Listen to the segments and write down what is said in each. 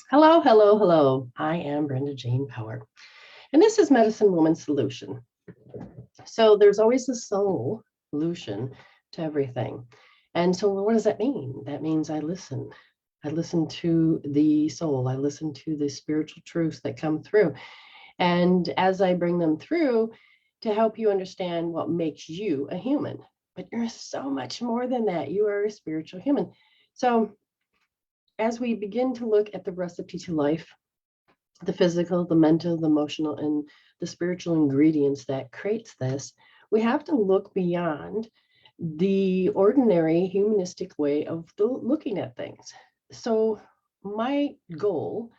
Hello, hello, hello. I am Brenda Jean Power, and this is Medicine Woman Solution. So there's always a solution to everything. And so what does that mean? That means I listen. I listen to the soul. I listen to the spiritual truths that come through. And as I bring them through to help you understand what makes you a human, but you're so much more than that. You are a spiritual human. So as we begin to look at the recipe to life, the physical, the mental, the emotional, and the spiritual ingredients that creates this, we have to look beyond the ordinary humanistic way of looking at things. So my goal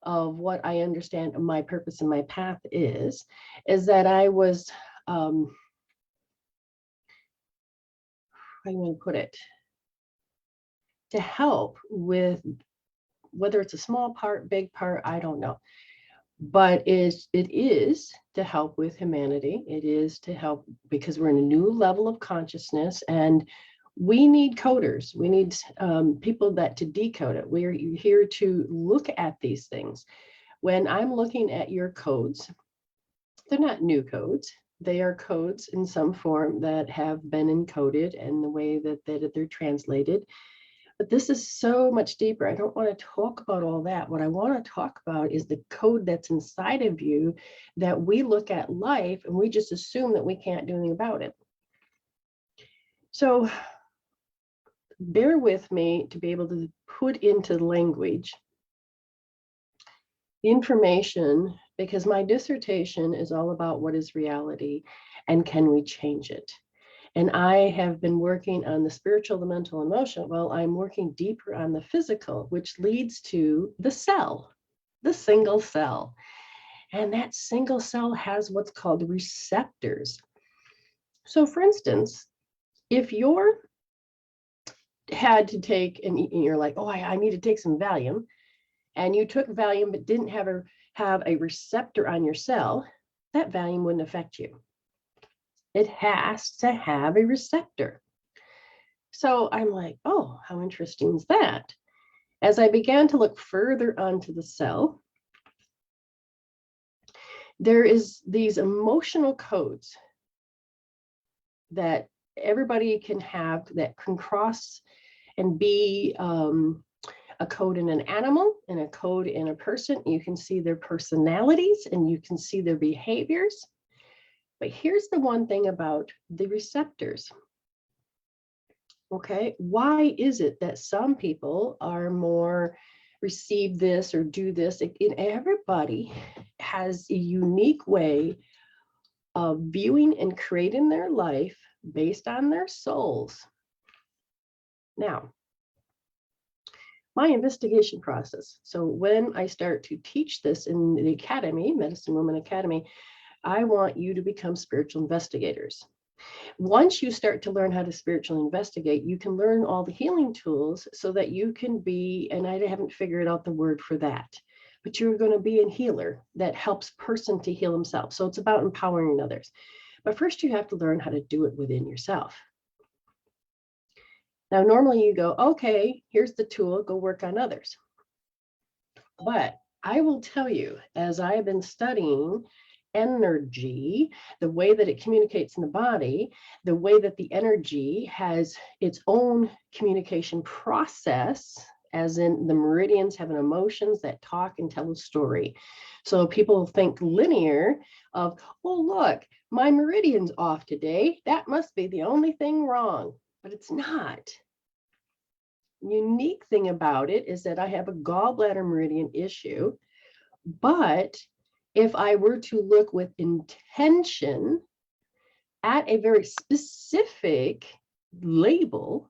of what I understand my purpose and my path is that I was, how do you want to put it? To help with, whether it's a small part, big part, I don't know. But it is to help with humanity. It is to help because we're in a new level of consciousness, and we need coders. We need people that to decode it. We're here to look at these things. When I'm looking at your codes, they're not new codes. They are codes in some form that have been encoded and the way that they're translated. But this is so much deeper. I don't want to talk about all that. What I want to talk about is the code that's inside of you that we look at life and we just assume that we can't do anything about it. So bear with me to be able to put into language the information, because my dissertation is all about what is reality and can we change it. And I have been working on the spiritual, the mental, emotional. Well, I'm working deeper on the physical, which leads to the cell, the single cell. And that single cell has what's called receptors. So for instance, if you're had to take, and you're like, oh, I need to take some Valium, and you took Valium but didn't have a receptor on your cell, that Valium wouldn't affect you. It has to have a receptor. So I'm like, oh, how interesting is that? As I began to look further onto the cell, there is these emotional codes that everybody can have that can cross and be a code in an animal and a code in a person. You can see their personalities and you can see their behaviors. But here's the one thing about the receptors. Okay, why is it that some people are more receive this or do this? Everybody has a unique way of viewing and creating their life based on their souls. Now, my investigation process. So when I start to teach this in the academy, Medicine Woman Academy, I want you to become spiritual investigators. Once you start to learn how to spiritually investigate, you can learn all the healing tools so that you can be, and I haven't figured out the word for that, but you're going to be a healer that helps person to heal himself. So it's about empowering others. But first you have to learn how to do it within yourself. Now, normally you go, okay, here's the tool, go work on others. But I will tell you, as I have been studying energy, the way that it communicates in the body, the way that the energy has its own communication process as in the meridians have an emotions that talk and tell a story. So people think linear of, oh, look, my meridian's off today. That must be the only thing wrong, but it's not. Unique thing about it is that I have a gallbladder meridian issue, but if I were to look with intention at a very specific label,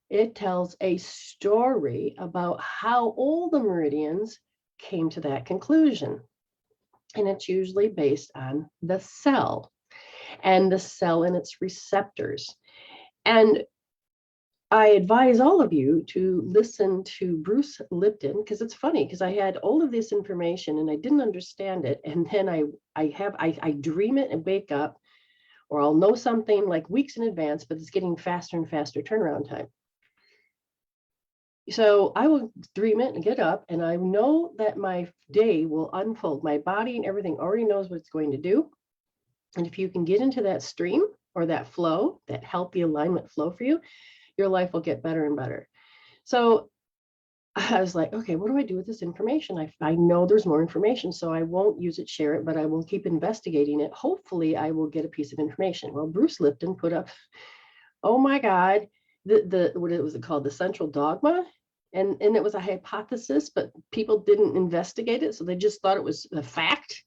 it tells a story about how all the meridians came to that conclusion. And it's usually based on the cell and the cell and its receptors. And I advise all of you to listen to Bruce Lipton, because it's funny, because I had all of this information and I didn't understand it. And then I dream it and wake up, or I'll know something like weeks in advance, but it's getting faster and faster turnaround time. So I will dream it and get up, and I know that my day will unfold. My body and everything already knows what it's going to do. And if you can get into that stream or that flow, that healthy alignment flow for you, your life will get better and better. So I was like, okay, what do I do with this information? I know there's more information, so I won't use it, share it, but I will keep investigating it. Hopefully I will get a piece of information. Well, Bruce Lipton put up, oh my God, what was it called? The Central Dogma. And it was a hypothesis, but people didn't investigate it. So they just thought it was a fact,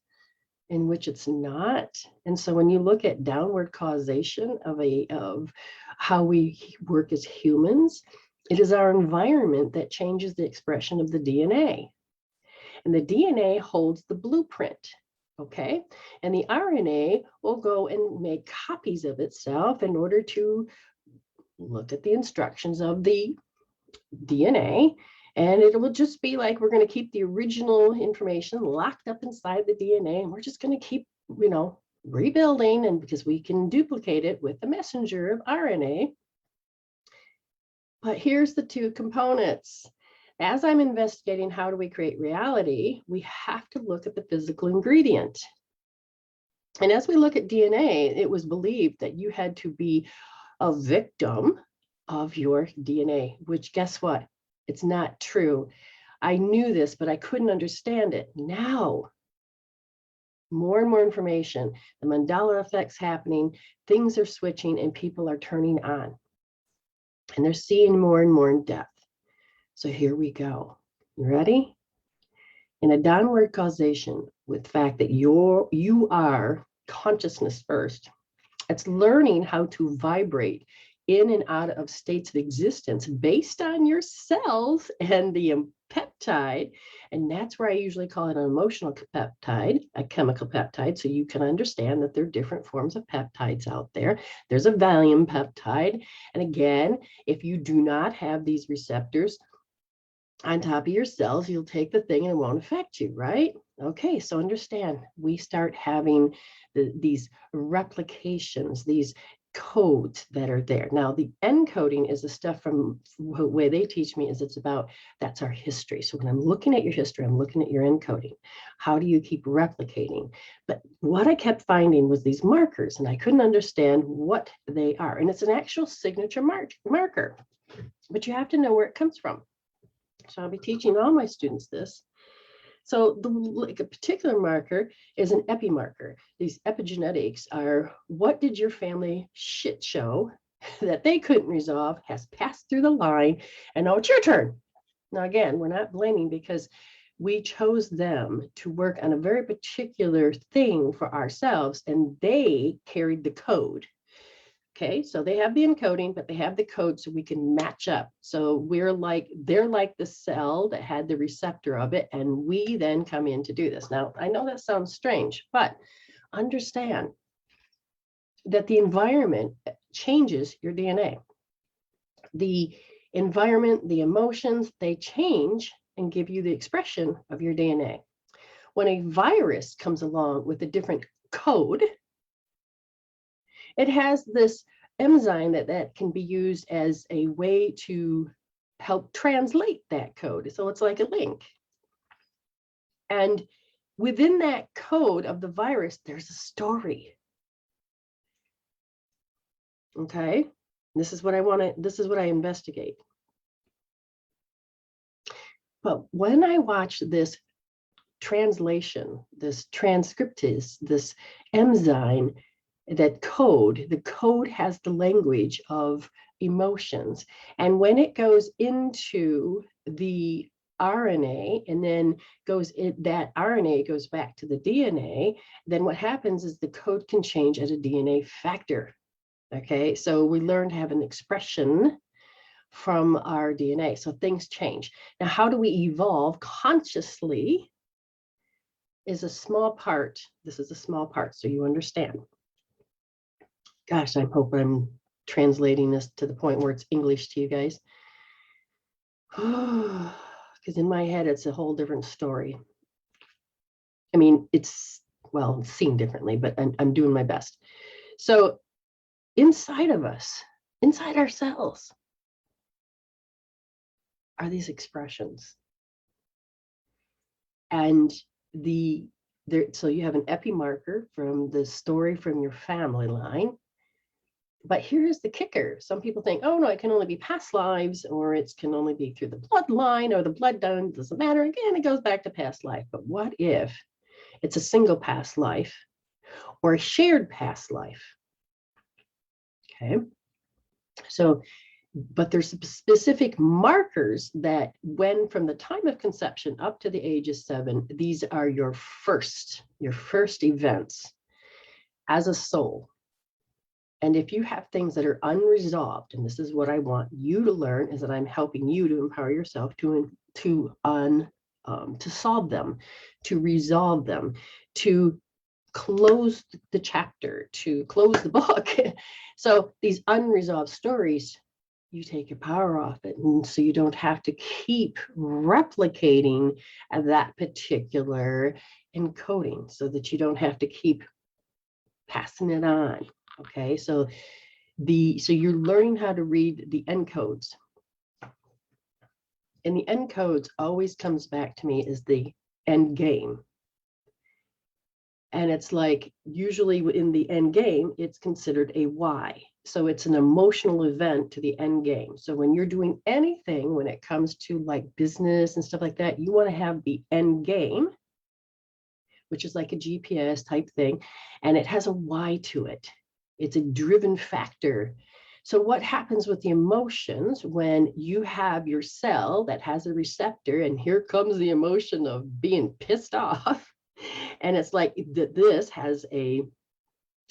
in which it's not. And so when you look at downward causation of how we work as humans, it is our environment that changes the expression of the DNA. And the DNA holds the blueprint, okay? And the RNA will go and make copies of itself in order to look at the instructions of the DNA. And it will just be like, we're going to keep the original information locked up inside the DNA, and we're just going to keep, rebuilding, and because we can duplicate it with the messenger of RNA. But here's the two components. As I'm investigating how do we create reality, we have to look at the physical ingredient. And as we look at DNA, it was believed that you had to be a victim of your DNA, which, guess what? It's not true. I knew this, but I couldn't understand it. Now, more and more information, the Mandela effect's happening, things are switching, and people are turning on. And they're seeing more and more in depth. So here we go. You ready? In a downward causation with the fact that you are consciousness first, it's learning how to vibrate in and out of states of existence based on your cells and the peptide. And that's where I usually call it an emotional peptide, a chemical peptide, so you can understand that there are different forms of peptides out there. There's a Valium peptide. And again, if you do not have these receptors on top of your cells, you'll take the thing and it won't affect you, right? Okay, so understand, we start having these replications, these codes that are there. Now, the encoding is the stuff from the way they teach me, is it's about, that's our history. So when I'm looking at your history, I'm looking at your encoding. How do you keep replicating? But what I kept finding was these markers, and I couldn't understand what they are. And it's an actual signature marker, but you have to know where it comes from. So I'll be teaching all my students this. So a particular marker is an epimarker. These epigenetics are, what did your family shit show that they couldn't resolve, has passed through the line, and now it's your turn. Now, again, we're not blaming, because we chose them to work on a very particular thing for ourselves, and they carried the code. Okay, so they have the encoding, but they have the code so we can match up. So they're like the cell that had the receptor of it, and we then come in to do this. Now, I know that sounds strange, but understand that the environment changes your DNA. The environment, the emotions, they change and give you the expression of your DNA. When a virus comes along with a different code, it has this enzyme that can be used as a way to help translate that code. So it's like a link. And within that code of the virus, there's a story. Okay, this is what I investigate. But when I watch this translation, this transcriptase, this enzyme, that code, the code has the language of emotions. And when it goes into the RNA and then that RNA goes back to the DNA, then what happens is the code can change at a DNA factor. Okay, so we learn to have an expression from our DNA. So things change. Now, how do we evolve consciously is a small part. This is a small part, so you understand. Gosh, I hope I'm translating this to the point where it's English to you guys. Because in my head, it's a whole different story. I mean, it's seen differently, but I'm doing my best. So inside of us, inside ourselves, are these expressions. And so you have an epimarker from the story from your family line. But here's the kicker. Some people think, oh no, it can only be past lives, or it can only be through the bloodline, or the bloodline doesn't matter. Again, it goes back to past life. But what if it's a single past life or a shared past life? Okay. So, but there's specific markers that when from the time of conception up to the age of 7, these are your first events as a soul. And if you have things that are unresolved, and this is what I want you to learn, is that I'm helping you to empower yourself to solve them, to resolve them, to close the chapter, to close the book. So these unresolved stories, you take your power off it, and so you don't have to keep replicating that particular encoding, so that you don't have to keep passing it on. Okay, so you're learning how to read the encodes. And the encodes always comes back to me as the end game. And it's like, usually in the end game, it's considered a why. So it's an emotional event to the end game. So when you're doing anything, when it comes to like business and stuff like that, you want to have the end game, which is like a GPS type thing, and it has a why to it. It's a driven factor. So what happens with the emotions when you have your cell that has a receptor, and here comes the emotion of being pissed off, and it's like this has a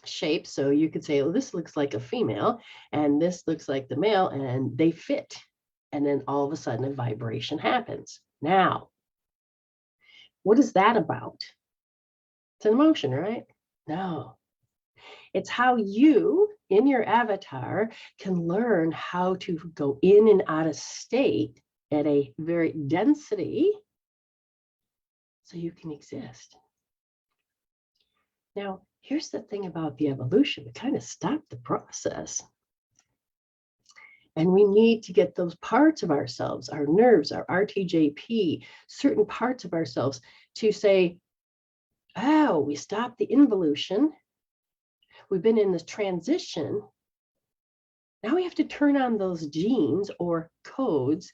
shape, so you could say, oh, this looks like a female and this looks like the male, and they fit, and then all of a sudden a vibration happens. Now, what is that about? It's an emotion, right? No. It's how you, in your avatar, can learn how to go in and out of state at a very density so you can exist. Now, here's the thing about the evolution. We kind of stopped the process. And we need to get those parts of ourselves, our nerves, our RTJP, certain parts of ourselves to say, oh, we stopped the involution. We've been in this transition. Now we have to turn on those genes or codes,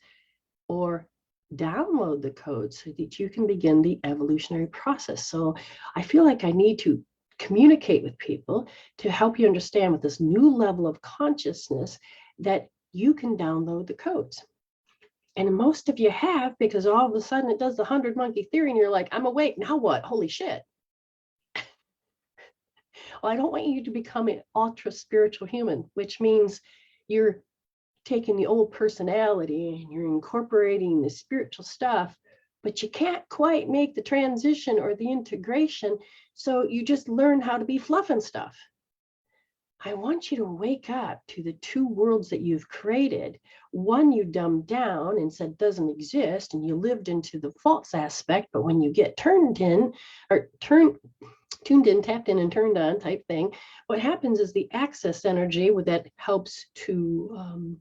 or download the codes so that you can begin the evolutionary process. So I feel like I need to communicate with people to help you understand with this new level of consciousness that you can download the codes. And most of you have, because all of a sudden it does the 100 monkey theory and you're like, I'm awake, now what? Holy shit. Well, I don't want you to become an ultra spiritual human, which means you're taking the old personality and you're incorporating the spiritual stuff, but you can't quite make the transition or the integration. So you just learn how to be fluff and stuff. I want you to wake up to the two worlds that you've created. One you dumbed down and said doesn't exist, and you lived into the false aspect, but when you get tuned in, tapped in and turned on type thing, what happens is the access energy that helps to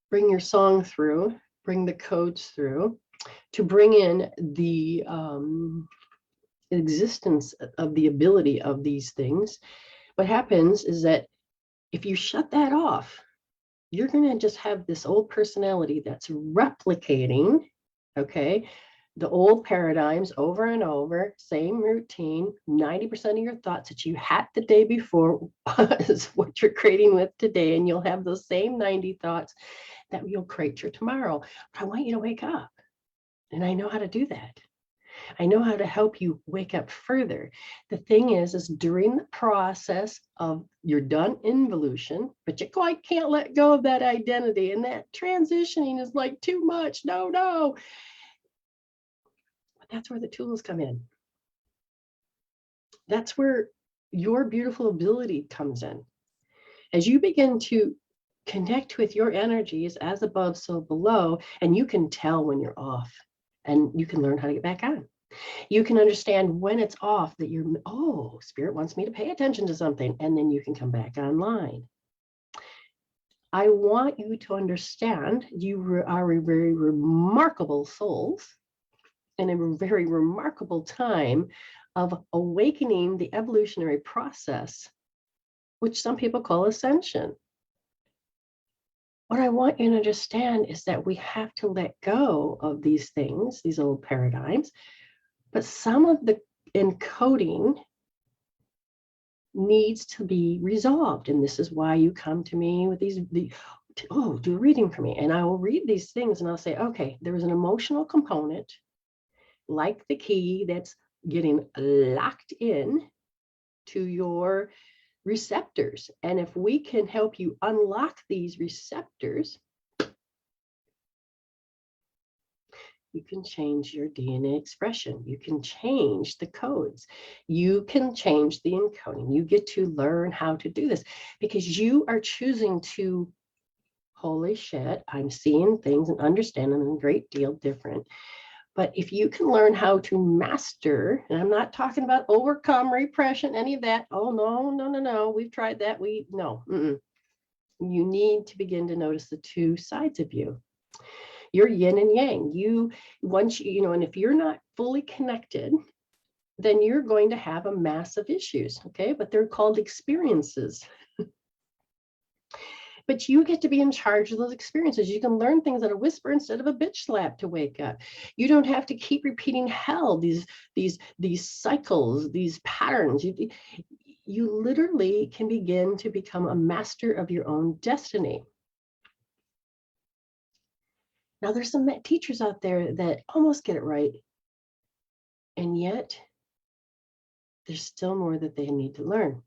bring your song through, bring the codes through, to bring in the existence of the ability of these things. What happens is that if you shut that off, you're going to just have this old personality that's replicating, okay, the old paradigms over and over, same routine. 90% of your thoughts that you had the day before is what you're creating with today. And you'll have those same 90 thoughts that you'll create for tomorrow. But I want you to wake up. And I know how to do that. I know how to help you wake up further. The thing is during the process of you're done involution, but you quite can't let go of that identity. And that transitioning is like too much. No. But that's where the tools come in. That's where your beautiful ability comes in. As you begin to connect with your energies as above, so below, and you can tell when you're off and you can learn how to get back on. You can understand when it's off that you're, oh, spirit wants me to pay attention to something, and then you can come back online. I want you to understand you are a very remarkable souls in a very remarkable time of awakening the evolutionary process, which some people call ascension. What I want you to understand is that we have to let go of these things, these old paradigms, but some of the encoding needs to be resolved. And this is why you come to me with do a reading for me. And I will read these things and I'll say, okay, there is an emotional component like the key that's getting locked in to your receptors. And if we can help you unlock these receptors, you can change your DNA expression. You can change the codes. You can change the encoding. You get to learn how to do this because you are choosing to, holy shit, I'm seeing things and understanding them a great deal different. But if you can learn how to master, and I'm not talking about overcome repression, any of that. Oh, no. We've tried that. No. You need to begin to notice the two sides of you. You're yin and yang. And if you're not fully connected, then you're going to have a mass of issues, okay? But they're called experiences. But you get to be in charge of those experiences. You can learn things at a whisper instead of a bitch slap to wake up. You don't have to keep repeating hell, these cycles, these patterns. You literally can begin to become a master of your own destiny. Now, there's some teachers out there that almost get it right, and yet there's still more that they need to learn.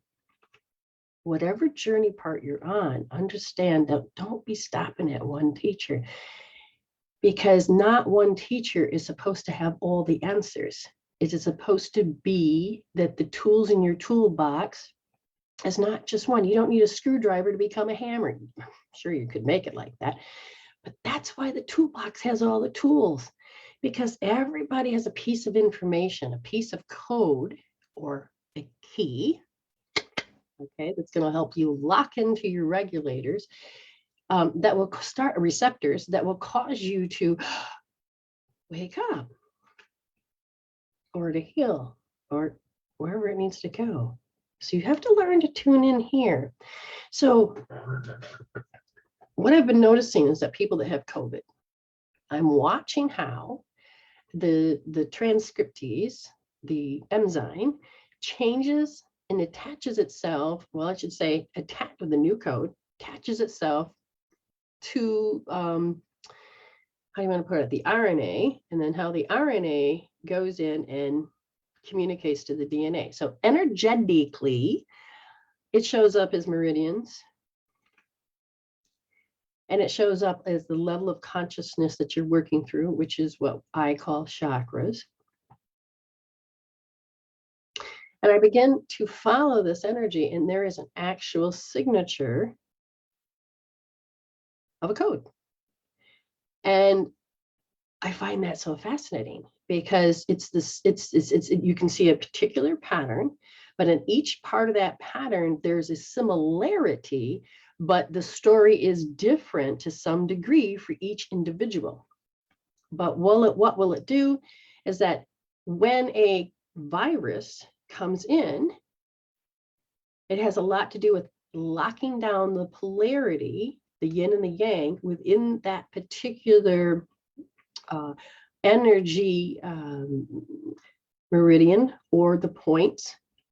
Whatever journey part you're on, understand that don't be stopping at one teacher, because not one teacher is supposed to have all the answers. It is supposed to be that the tools in your toolbox is not just one. You don't need a screwdriver to become a hammer. I'm sure you could make it like that. But that's why the toolbox has all the tools, because everybody has a piece of information, a piece of code or a key, okay, that's going to help you lock into your regulators that will start receptors that will cause you to wake up or to heal or wherever it needs to go. So you have to learn to tune in here. So what I've been noticing is that people that have COVID, I'm watching how the transcriptase, the enzyme, changes and attaches itself, well, I should say, attached with the new code, attaches itself to, how do you want to put it, the RNA, and then how the RNA goes in and communicates to the DNA. So energetically, it shows up as meridians. And it shows up as the level of consciousness that you're working through, which is what I call chakras. And I begin to follow this energy, and there is an actual signature of a code. And I find that so fascinating because you can see a particular pattern, but in each part of that pattern, there's a similarity, but the story is different to some degree for each individual. But what will it do is that when a virus comes in, it has a lot to do with locking down the polarity, the yin and the yang within that particular energy meridian, or the point,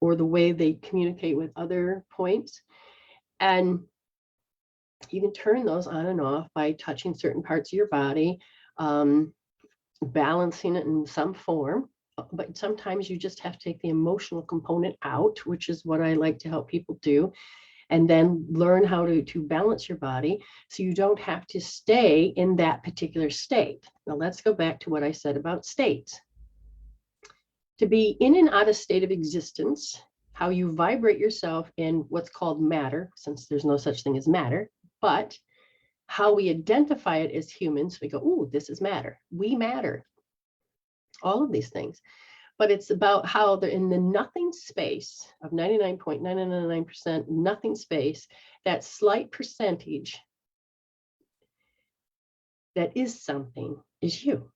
or the way they communicate with other points. And you can turn those on and off by touching certain parts of your body, balancing it in some form. But sometimes you just have to take the emotional component out, which is what I like to help people do, and then learn how to balance your body so you don't have to stay in that particular state. Now let's go back to what I said about states. To be in and out of state of existence, how you vibrate yourself in what's called matter, since there's no such thing as matter, but how we identify it as humans. We go, oh, this is matter. We matter. All of these things. But it's about how they're in the nothing space of 99.999% nothing space, that slight percentage that is something is you.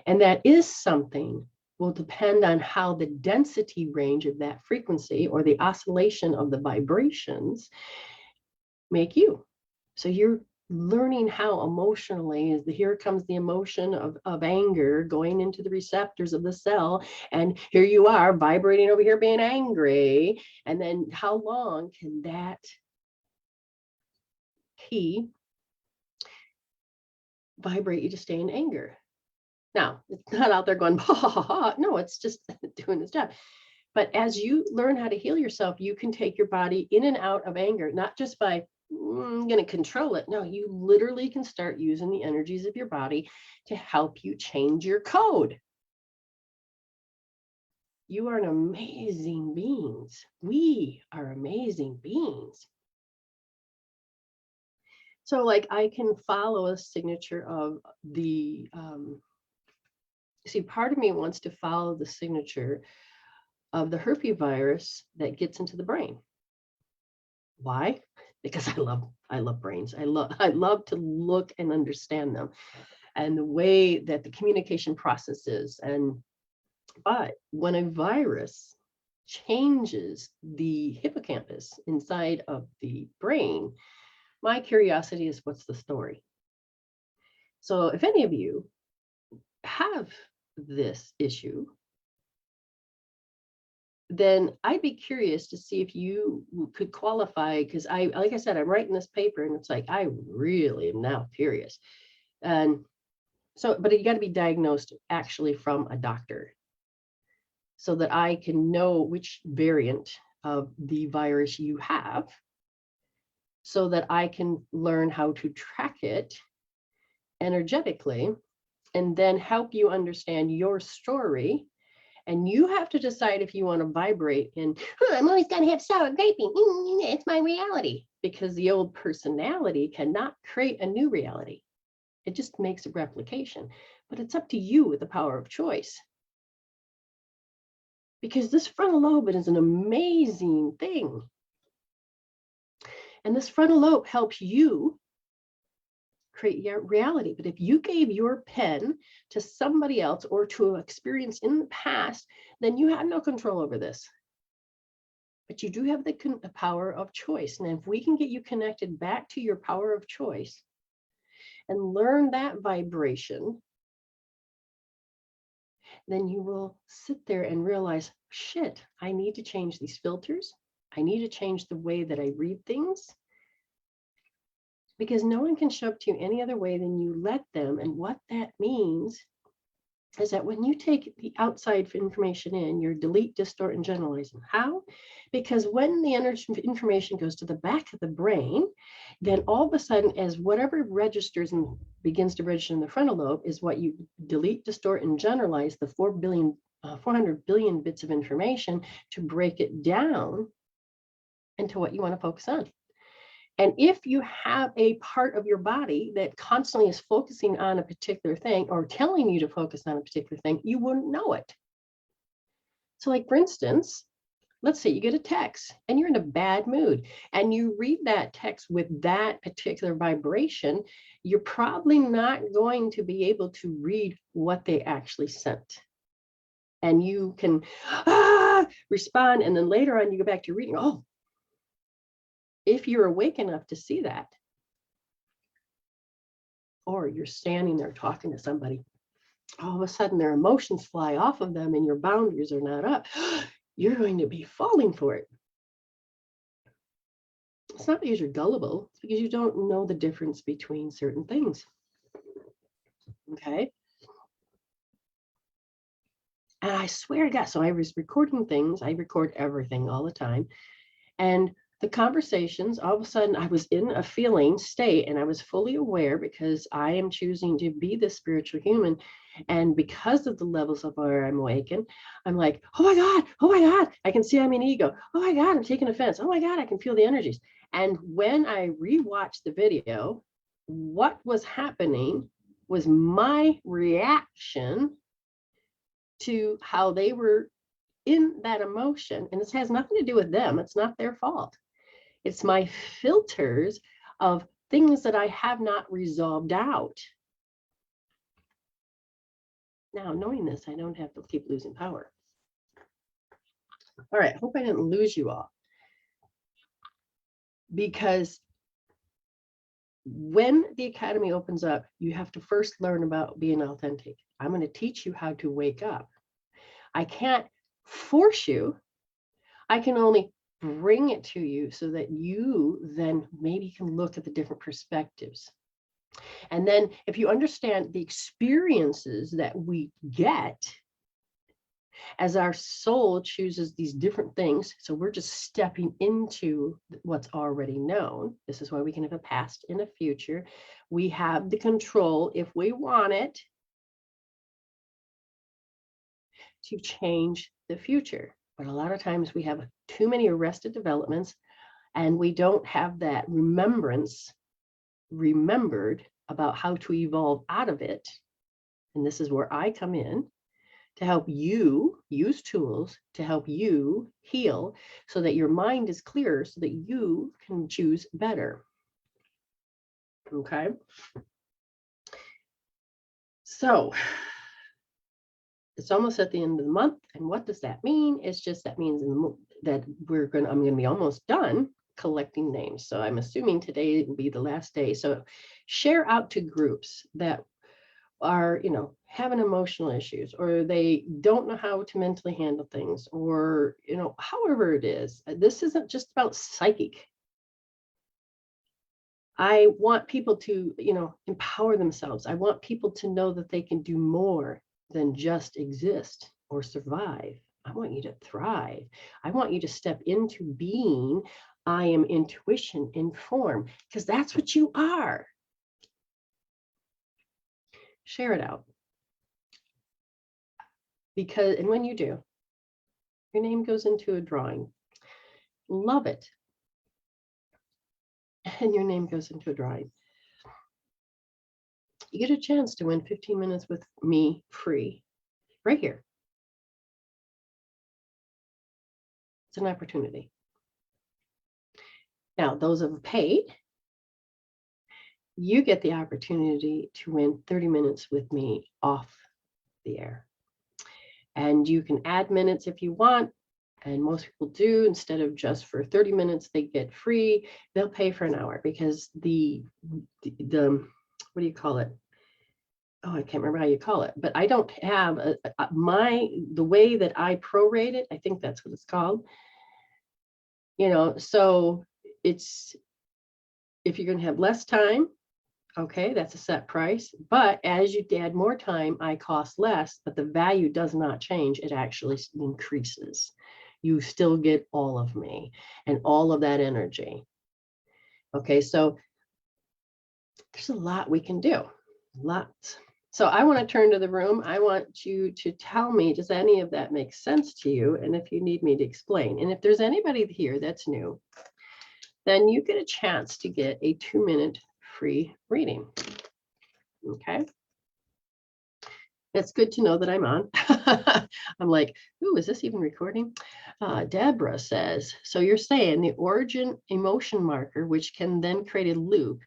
And that is something will depend on how the density range of that frequency, or the oscillation of the vibrations, make you. So you're learning how emotionally, here comes the emotion of anger going into the receptors of the cell, and here you are vibrating over here being angry. And then how long can that key vibrate you to stay in anger? Now, it's not out there going, ha, ha, ha, ha. No, it's just doing its job. But as you learn how to heal yourself, you can take your body in and out of anger, not just by, I'm going to control it. No, you literally can start using the energies of your body to help you change your code. You are an amazing beings. We are amazing beings. So like I can follow a signature of the, see, part of me wants to follow the signature of the herpes virus that gets into the brain. Why? Because I love brains. I love to look and understand them, and the way that the communication process is. But when a virus changes the hippocampus inside of the brain, my curiosity is, what's the story? So if any of you have this issue, then I'd be curious to see if you could qualify, because like I said, I'm writing this paper and it's like, I really am now curious. And so, but you got to be diagnosed actually from a doctor so that I can know which variant of the virus you have, so that I can learn how to track it energetically and then help you understand your story. And you have to decide if you want to vibrate in, I'm always going to have sour graping. It's my reality. Because the old personality cannot create a new reality. It just makes a replication. But it's up to you with the power of choice. Because this frontal lobe is an amazing thing. And this frontal lobe helps you create your reality. But if you gave your pen to somebody else or to an experience in the past, then you have no control over this. But you do have the power of choice. And if we can get you connected back to your power of choice and learn that vibration, then you will sit there and realize, shit, I need to change these filters. I need to change the way that I read things. Because no one can show up to you any other way than you let them. And what that means is that when you take the outside information in, you're delete, distort, and generalizing. How? Because when the energy information goes to the back of the brain, then all of a sudden, as whatever registers and begins to register in the frontal lobe is what you delete, distort, and generalize, the 400 billion bits of information, to break it down into what you want to focus on. And if you have a part of your body that constantly is focusing on a particular thing or telling you to focus on a particular thing, you wouldn't know it. So like, for instance, let's say you get a text and you're in a bad mood and you read that text with that particular vibration, you're probably not going to be able to read what they actually sent. And you can respond, and then later on you go back to reading, oh, if you're awake enough to see that, Or you're standing there talking to somebody, all of a sudden their emotions fly off of them and your boundaries are not up. You're going to be falling for it. It's not because you're gullible, it's because you don't know the difference between certain things. Okay. And I swear to God, so I was recording things, I record everything all the time. And the conversations, all of a sudden, I was in a feeling state and I was fully aware because I am choosing to be the spiritual human. And because of the levels of where I'm awakened, I'm like, oh my God, I can see I'm in ego. Oh my God, I'm taking offense. Oh my God, I can feel the energies. And when I rewatched the video, what was happening was my reaction to how they were in that emotion. And this has nothing to do with them. It's not their fault. It's my filters of things that I have not resolved out. Now, knowing this, I don't have to keep losing power. All right, I hope I didn't lose you all. Because when the academy opens up, you have to first learn about being authentic. I'm going to teach you how to wake up. I can't force you. I can only bring it to you so that you then maybe can look at the different perspectives. And then if you understand the experiences that we get as our soul chooses these different things, so we're just stepping into what's already known. This is why we can have a past and a future. We have the control, if we want it, to change the future. But a lot of times we have too many arrested developments and we don't have that remembered about how to evolve out of it. And this is where I come in to help you use tools to help you heal so that your mind is clearer so that you can choose better. Okay. So it's almost at the end of the month. And what does that mean? It's just that means that I'm going to be almost done collecting names. So I'm assuming today will be the last day. So share out to groups that are, having emotional issues, or they don't know how to mentally handle things, or, however it is. This isn't just about psychic. I want people to, empower themselves. I want people to know that they can do more than just exist or survive. I want you to thrive. I want you to step into being, I am intuition in form, because that's what you are. Share it out. Because, and when you do, your name goes into a drawing. Love it. And your name goes into a drawing. You get a chance to win 15 minutes with me free, right here. It's an opportunity. Now, those who have paid, you get the opportunity to win 30 minutes with me off the air. And you can add minutes if you want. And most people do. Instead of just for 30 minutes, they get free. They'll pay for an hour because the what do you call it? Oh, I can't remember how you call it, but I don't have the way that I prorate it. I think that's what it's called. So it's, if you're going to have less time, okay, that's a set price. But as you add more time, I cost less, but the value does not change. It actually increases. You still get all of me and all of that energy. Okay, so there's a lot we can do. Lots. So I want to turn to the room. I want you to tell me, does any of that make sense to you? And if you need me to explain, and if there's anybody here that's new, then you get a chance to get a 2-minute free reading. Okay. It's good to know that I'm on. I'm like, ooh, is this even recording? Deborah says, so you're saying the origin emotion marker, which can then create a loop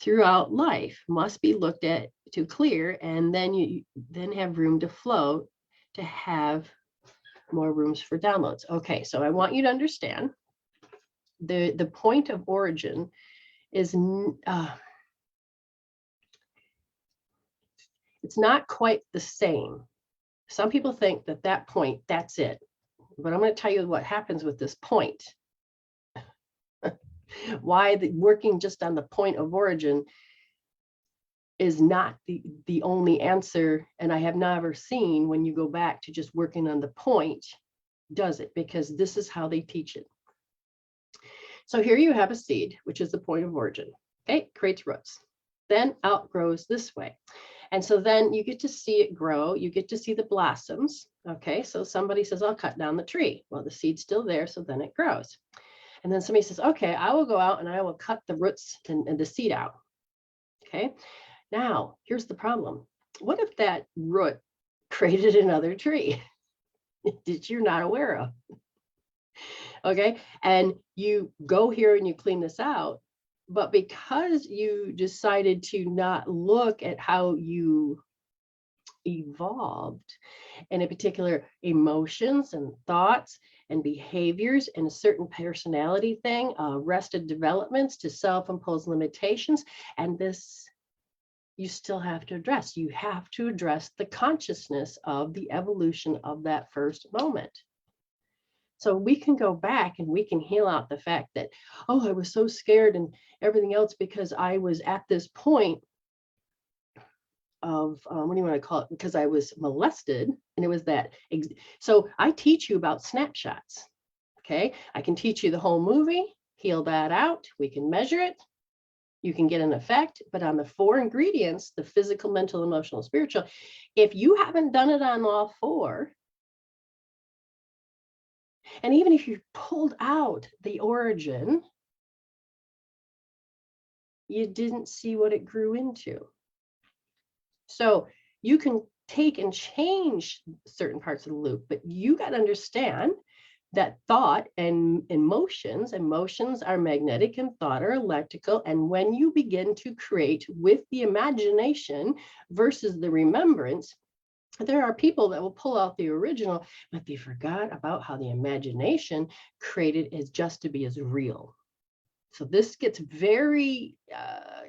throughout life, must be looked at to clear, and then you then have room to flow to have more rooms for downloads. Okay, so I want you to understand the point of origin is It's not quite the same. Some people think that that point, that's it. But I'm going to tell you what happens with this point. Why working just on the point of origin is not the only answer. And I have never seen when you go back to just working on the point, does it? Because this is how they teach it. So here you have a seed, which is the point of origin. Okay, creates roots, then outgrows this way. And so then you get to see it grow. You get to see the blossoms. Okay, so somebody says, I'll cut down the tree. Well, the seed's still there, so then it grows. And then somebody says, okay, I will go out and I will cut the roots and the seed out. Okay, now here's the problem. What if that root created another tree that you're not aware of? Okay, and you go here and you clean this out, but because you decided to not look at how you evolved in a particular emotions and thoughts and behaviors and a certain personality thing, arrested developments to self-imposed limitations, and this you still have to address. You have to address the consciousness of the evolution of that first moment. So we can go back and we can heal out the fact that, oh, I was so scared and everything else because I was at this point of, what do you want to call it? Because I was molested, and it was that. So I teach you about snapshots. Okay. I can teach you the whole movie, heal that out. We can measure it. You can get an effect, but on the 4 ingredients, the physical, mental, emotional, spiritual, if you haven't done it on all 4, and even if you pulled out the origin, you didn't see what it grew into. So you can take and change certain parts of the loop, but you got to understand that thought and emotions are magnetic and thought are electrical. And when you begin to create with the imagination versus the remembrance, there are people that will pull out the original, but they forgot about how the imagination created is just to be as real. So this gets very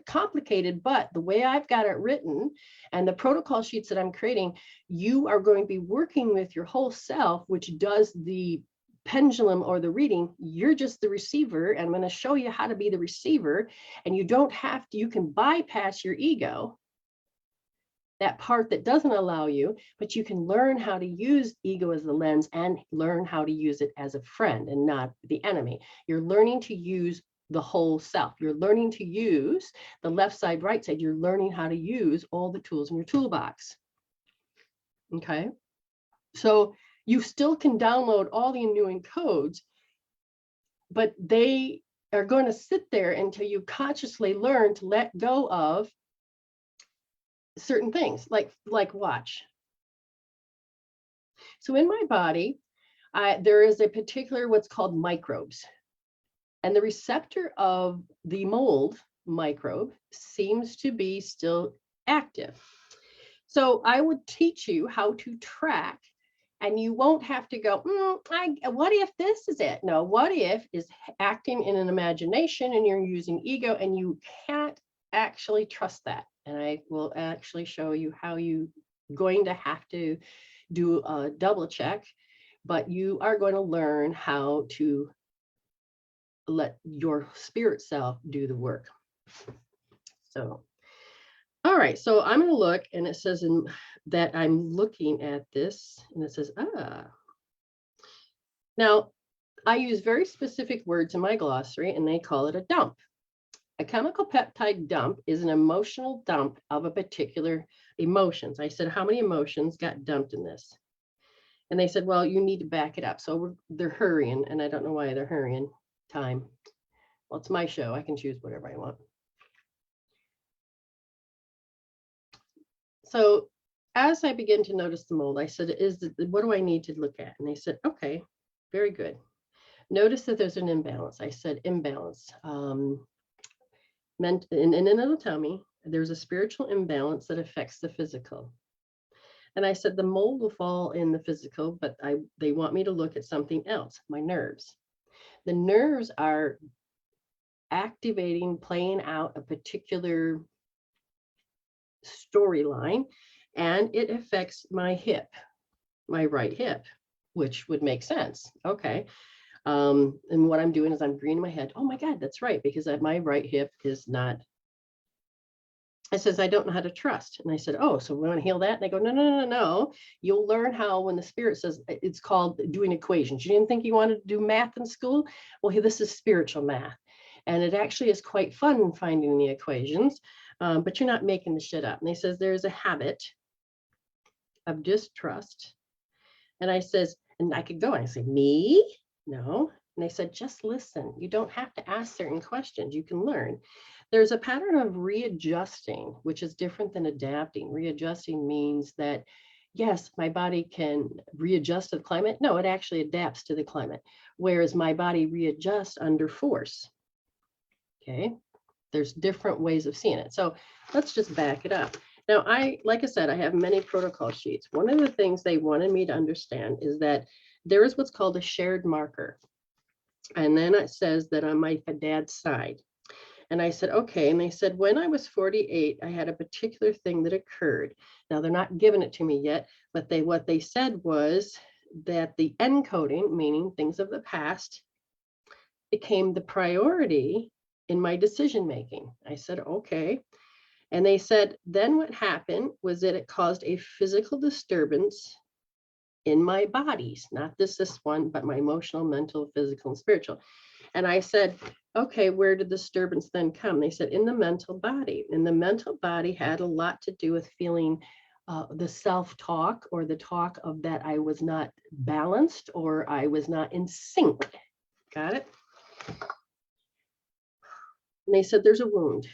complicated, but the way I've got it written and the protocol sheets that I'm creating, you are going to be working with your whole self, which does the pendulum or the reading. You're just the receiver. And I'm going to show you how to be the receiver. And you don't have to, you can bypass your ego, that part that doesn't allow you, but you can learn how to use ego as the lens and learn how to use it as a friend and not the enemy. You're learning to use the whole self. You're learning to use the left side, right side. You're learning how to use all the tools in your toolbox. Okay. So you still can download all the new codes, but they are going to sit there until you consciously learn to let go of certain things, like watch. So in my body, there is a particular what's called microbes. And the receptor of the mold microbe seems to be still active. So I would teach you how to track, and you won't have to go, what if this is it? No, what if is acting in an imagination and you're using ego, and you can't actually trust that. And I will actually show you how you're going to have to do a double check, but you are going to learn how to let your spirit self do the work. So, all right, so I'm going to look, and it says that I'm looking at this, and it says, Now, I use very specific words in my glossary, and they call it a dump. A chemical peptide dump is an emotional dump of a particular emotions. I said, how many emotions got dumped in this? And they said, well, you need to back it up. So they're hurrying, and I don't know why they're hurrying. Time. Well, it's my show. I can choose whatever I want. So as I begin to notice the mold, I said, what do I need to look at? And they said, okay, very good. Notice that there's an imbalance. I said, imbalance. Meant in anatomy, there's a spiritual imbalance that affects the physical. And I said, the mold will fall in the physical, but they want me to look at something else, my nerves. The nerves are activating, playing out a particular storyline, and it affects my hip, my right hip, which would make sense. Okay. And what I'm doing is I'm greening my head. Oh my God, that's right, because my right hip is not. I says, I don't know how to trust. And I said, oh, so we want to heal that? And they go, no, no, no, no. You'll learn how when the spirit says it's called doing equations. You didn't think you wanted to do math in school? Well, this is spiritual math. And it actually is quite fun finding the equations, but you're not making the shit up. And they says, there's a habit of distrust. And I says, and I could go and I say, me? No. And they said, just listen. You don't have to ask certain questions. You can learn. There's a pattern of readjusting, which is different than adapting. Readjusting means that, yes, my body can readjust to the climate. No, it actually adapts to the climate, whereas my body readjusts under force. Okay. There's different ways of seeing it. So let's just back it up. Now, like I said, I have many protocol sheets. One of the things they wanted me to understand is that there is what's called a shared marker. And then it says that on my dad's side. And I said, okay. And they said, when I was 48, I had a particular thing that occurred. Now, they're not giving it to me yet, but what they said was that the encoding, meaning things of the past, became the priority in my decision making. I said, okay. And they said, then what happened was that it caused a physical disturbance in my bodies, not this one, but my emotional, mental, physical, and spiritual. And I said, okay, where did the disturbance then come? They said, in the mental body. And the mental body had a lot to do with feeling the self-talk, or the talk of that I was not balanced, or I was not in sync. Got it? And they said, there's a wound.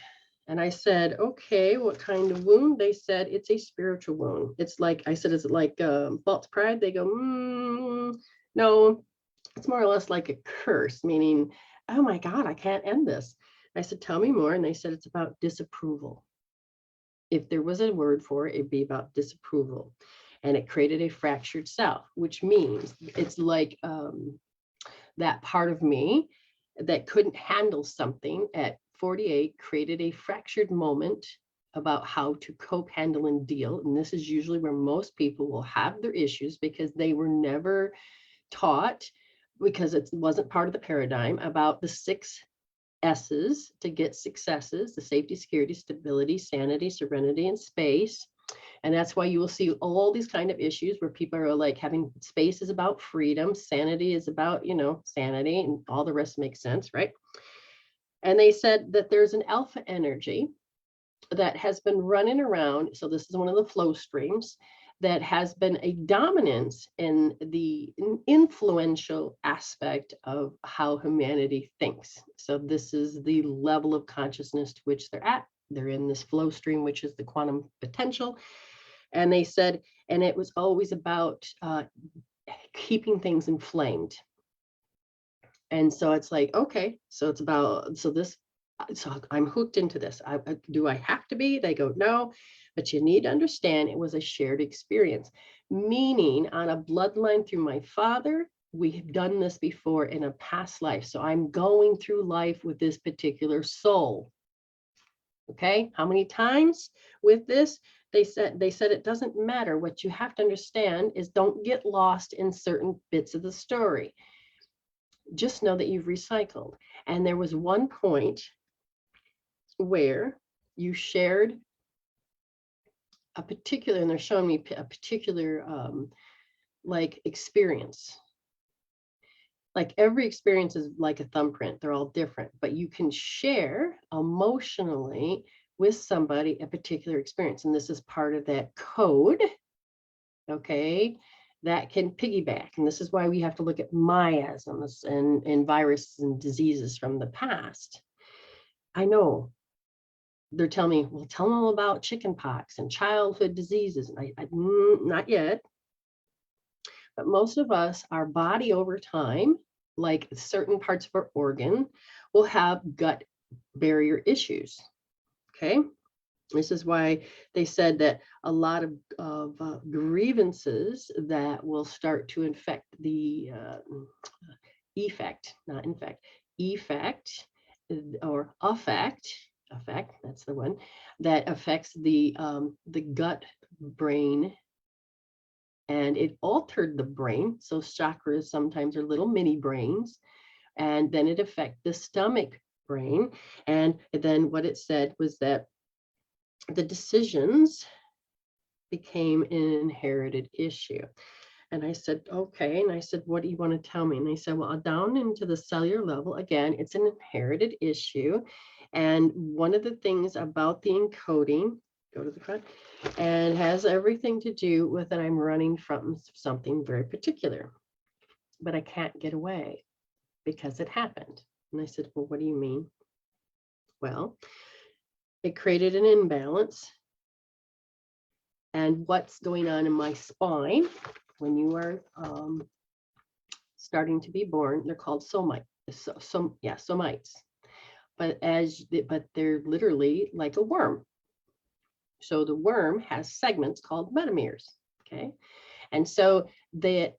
And I said, okay, what kind of wound? They said, it's a spiritual wound. It's like, I said, is it like false pride? They go, no, it's more or less like a curse, meaning, oh my God, I can't end this. I said, tell me more. And they said, it's about disapproval. If there was a word for it, it'd be about disapproval. And it created a fractured self, which means it's like that part of me that couldn't handle something at 48 created a fractured moment about how to cope, handle, and deal. And this is usually where most people will have their issues, because they were never taught, because it wasn't part of the paradigm, about the 6 S's to get successes: the safety, security, stability, sanity, serenity, and space. And that's why you will see all these kind of issues where people are like, having space is about freedom, sanity is about, sanity, and all the rest makes sense, right? And they said that there's an alpha energy that has been running around. So this is one of the flow streams that has been a dominance in the influential aspect of how humanity thinks. So this is the level of consciousness to which they're at. They're in this flow stream, which is the quantum potential. And they said, and it was always about keeping things inflamed. And so it's like, okay, so it's about, so I'm hooked into this. Do I have to be? They go, no, but you need to understand it was a shared experience, meaning on a bloodline through my father, we have done this before in a past life. So I'm going through life with this particular soul. Okay, how many times with this? They said it doesn't matter. What you have to understand is don't get lost in certain bits of the story. Just know that you've recycled. And there was one point where you shared a particular, and they're showing me a particular like experience. Like every experience is like a thumbprint. They're all different, but you can share emotionally with somebody a particular experience. And this is part of that code, okay, that can piggyback. And this is why we have to look at miasms and viruses and diseases from the past. I know they're telling me, well, tell them about chickenpox and childhood diseases. And I not yet. But most of us, our body over time, like certain parts of our organ, will have gut barrier issues. Okay. This is why they said that a lot of grievances that will start to infect the effect, not infect, effect or affect, that's the one that affects the gut brain, and it altered the brain. So chakras sometimes are little mini brains, and then it affected the stomach brain. And then what it said was that the decisions became an inherited issue. And I said, okay. And I said, what do you want to tell me? And they said, well, down into the cellular level, again, it's an inherited issue. And one of the things about the encoding, go to the front, and has everything to do with that I'm running from something very particular, but I can't get away because it happened. And I said, well, what do you mean? Well, it created an imbalance. And what's going on in my spine when you are starting to be born, they're called somites. Somites. But they're literally like a worm. So the worm has segments called metameres. Okay. And so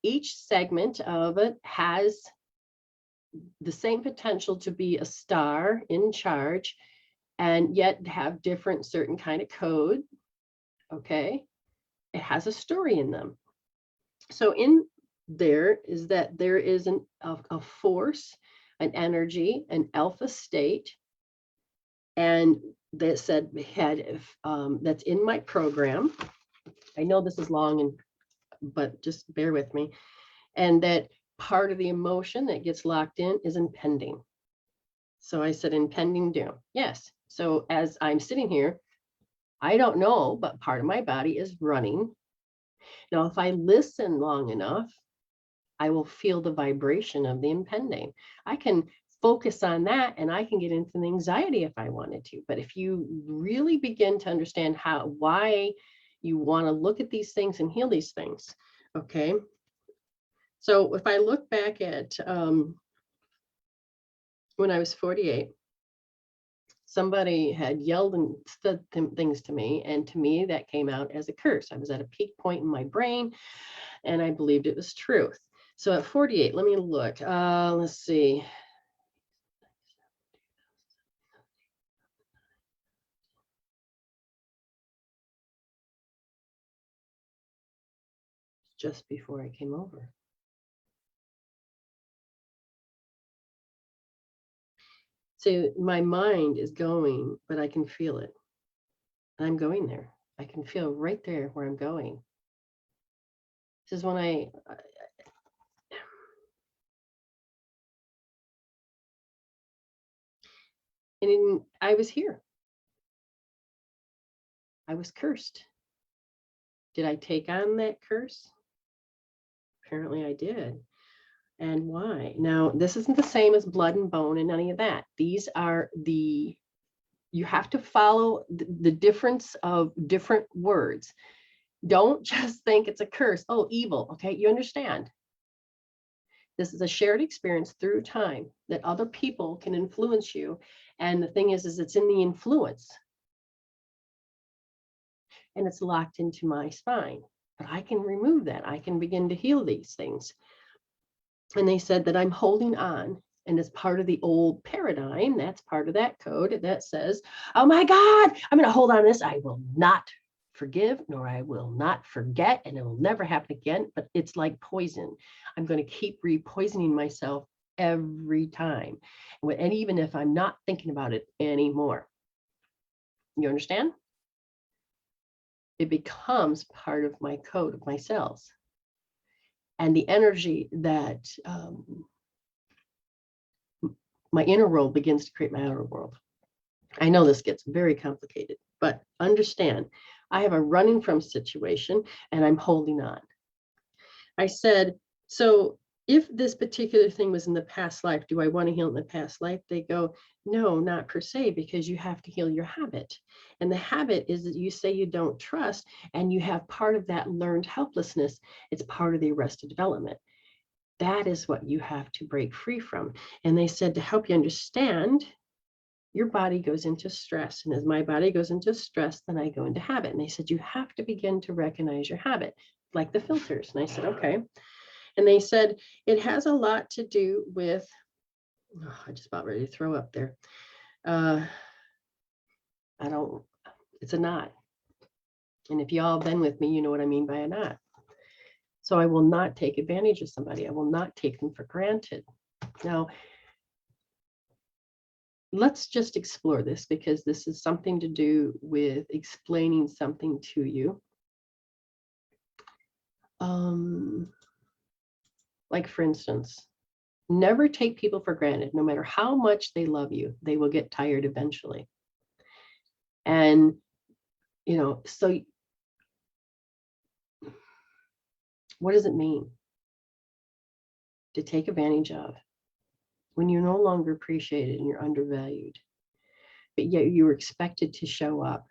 each segment of it has the same potential to be a star in charge, and yet have different certain kind of code. Okay. It has a story in them. So in there is that there is a force, an energy, an alpha state, and that said that's in my program. I know this is long, but just bear with me. And that part of the emotion that gets locked in is impending. So I said impending doom. Yes. So as I'm sitting here, I don't know, but part of my body is running. Now, if I listen long enough, I will feel the vibration of the impending. I can focus on that and I can get into the anxiety if I wanted to. But if you really begin to understand why you want to look at these things and heal these things, okay? So if I look back at when I was 48, somebody had yelled and said things to me, and to me that came out as a curse. I was at a peak point in my brain and I believed it was truth. So at 48, let me look. Let's see. Just before I came over. So my mind is going, but I can feel it. I'm going there. I can feel right there where I'm going. This is when I was here. I was cursed. Did I take on that curse? Apparently I did. And why? Now, this isn't the same as blood and bone and any of that. These are you have to follow the difference of different words. Don't just think it's a curse. Oh, evil. Okay, you understand. This is a shared experience through time that other people can influence you. And the thing is it's in the influence. And it's locked into my spine. But I can remove that. I can begin to heal these things. And they said that I'm holding on. And as part of the old paradigm, that's part of that code that says, oh my God, I'm going to hold on to this. I will not forgive, nor I will not forget, and it will never happen again. But it's like poison. I'm going to keep repoisoning myself every time. And even if I'm not thinking about it anymore. You understand? It becomes part of my code of my cells. And the energy that my inner world begins to create my outer world. I know this gets very complicated, but understand, I have a running from situation and I'm holding on. I said, so if this particular thing was in the past life, do I want to heal in the past life? They go, no, not per se, because you have to heal your habit. And the habit is that you say you don't trust, and you have part of that learned helplessness. It's part of the arrested development. That is what you have to break free from. And they said, to help you understand, your body goes into stress. And as my body goes into stress, then I go into habit. And they said, you have to begin to recognize your habit, like the filters. And I said, okay. And they said, it has a lot to do with, I just about ready to throw up there. It's a knot. And if y'all been with me, you know what I mean by a not. So I will not take advantage of somebody. I will not take them for granted. Now, let's just explore this, because this is something to do with explaining something to you. Like, for instance, never take people for granted. No matter how much they love you, they will get tired eventually. And, so what does it mean to take advantage of when you're no longer appreciated and you're undervalued, but yet you're expected to show up,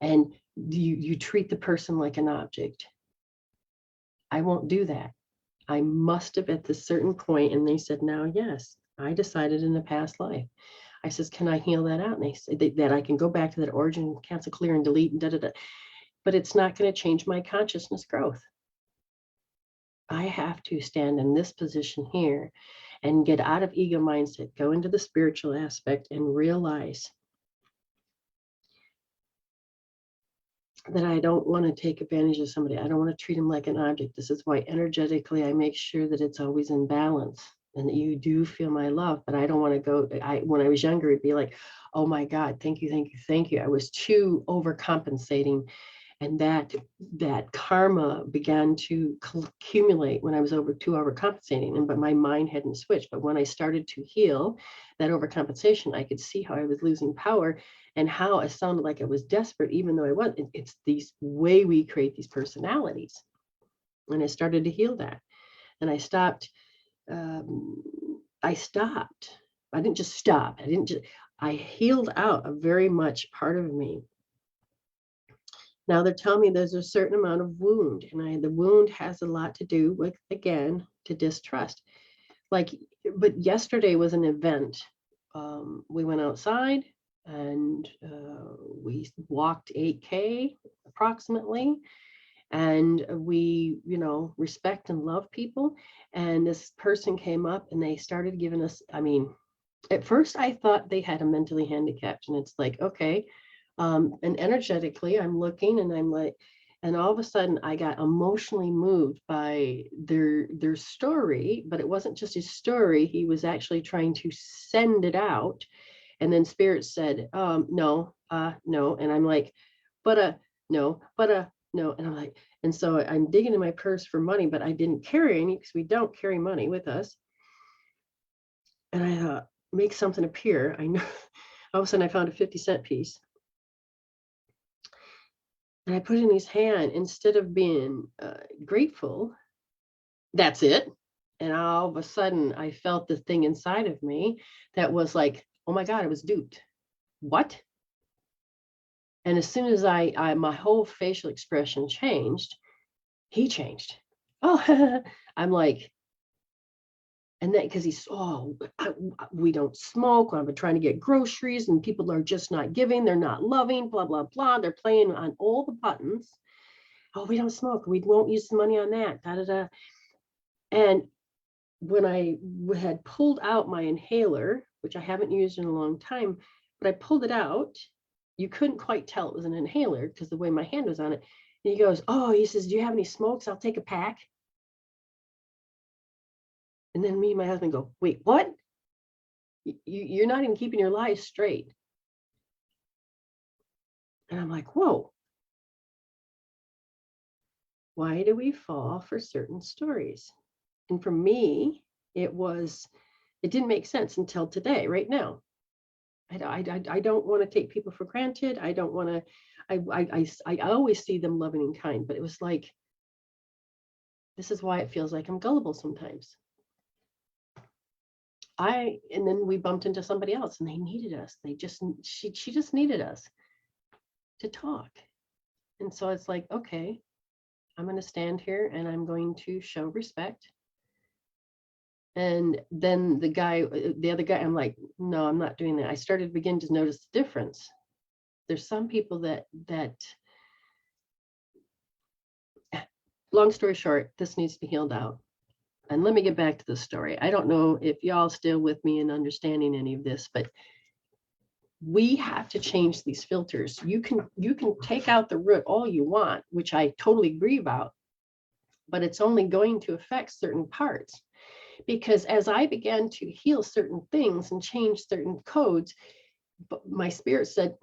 and you treat the person like an object? I won't do that. I must have at this certain point. And they said, now, yes, I decided in a past life. I says, can I heal that out? And they said that I can go back to that origin, cancel, clear, and delete, and da-da-da. But it's not going to change my consciousness growth. I have to stand in this position here and get out of ego mindset, go into the spiritual aspect, and realize that I don't want to take advantage of somebody. I don't want to treat them like an object. This is why energetically I make sure that it's always in balance and that you do feel my love. But I don't want to go. When I was younger, it'd be like, oh my God, thank you, thank you, thank you. I was too overcompensating. And that karma began to accumulate when I was too overcompensating. But my mind hadn't switched. But when I started to heal that overcompensation, I could see how I was losing power and how I sounded like I was desperate, even though I wasn't. It's these way we create these personalities. And I started to heal that. And I stopped. I didn't just stop. I healed out a very much part of me. Now they're telling me there's a certain amount of wound, and the wound has a lot to do with, again, to distrust. But yesterday was an event. We went outside and we walked 8K approximately, and we, respect and love people. And this person came up and they started giving us, at first I thought they had a mentally handicapped, and it's like, okay. And energetically, I'm looking and I'm like, and all of a sudden I got emotionally moved by their story, but it wasn't just his story. He was actually trying to send it out. And then Spirit said, no. And I'm like, no. And I'm like, and so I'm digging in my purse for money, but I didn't carry any because we don't carry money with us. And I thought, make something appear. I know. All of a sudden I found a 50-cent piece. And I put it in his hand. Instead of being grateful, that's it. And all of a sudden, I felt the thing inside of me that was like, oh my God, I was duped. What? And as soon as my whole facial expression changed, he changed. Oh, I'm like, and then because we don't smoke. I've been trying to get groceries and people are just not giving. They're not loving, blah, blah, blah. They're playing on all the buttons. Oh, we don't smoke. We won't use the money on that. Da, da, da. And when I had pulled out my inhaler, which I haven't used in a long time, but I pulled it out, you couldn't quite tell it was an inhaler because the way my hand was on it. And he goes, he says, do you have any smokes? I'll take a pack. And then me and my husband go, wait, what? You're not even keeping your lies straight. And I'm like, whoa. Why do we fall for certain stories? And for me, it didn't make sense until today, right now. I don't want to take people for granted. I don't want to, I always see them loving and kind, but it was like, this is why it feels like I'm gullible sometimes. And then we bumped into somebody else and they needed us. She just needed us to talk. And so it's like, okay, I'm going to stand here and I'm going to show respect. And then the other guy, I'm like, no, I'm not doing that. I started to begin to notice the difference. There's some people that long story short, this needs to be healed out. And let me get back to the story. I don't know if y'all still with me in understanding any of this, but we have to change these filters. You can take out the root all you want, which I totally agree about, but it's only going to affect certain parts. Because as I began to heal certain things and change certain codes, but my spirit said,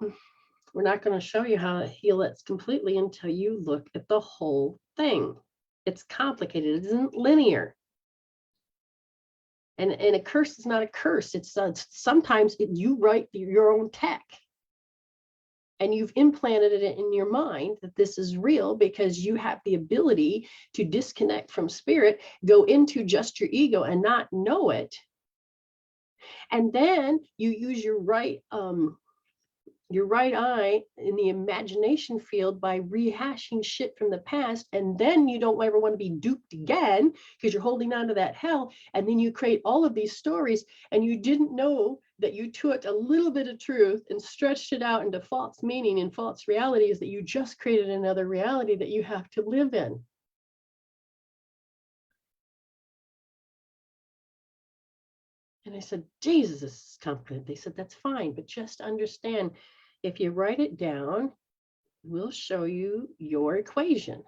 we're not going to show you how to heal it completely until you look at the whole thing. It's complicated. It isn't linear. And a curse is not a curse. It's sometimes you write your own tech. And you've implanted it in your mind that this is real because you have the ability to disconnect from spirit, go into just your ego and not know it. And then you use your right eye in the imagination field by rehashing shit from the past. And then you don't ever want to be duped again because you're holding on to that hell. And then you create all of these stories and you didn't know that you took a little bit of truth and stretched it out into false meaning and false realities that you just created another reality that you have to live in. And I said, Jesus, this is complicated. They said, that's fine, but just understand, if you write it down, we'll show you your equation.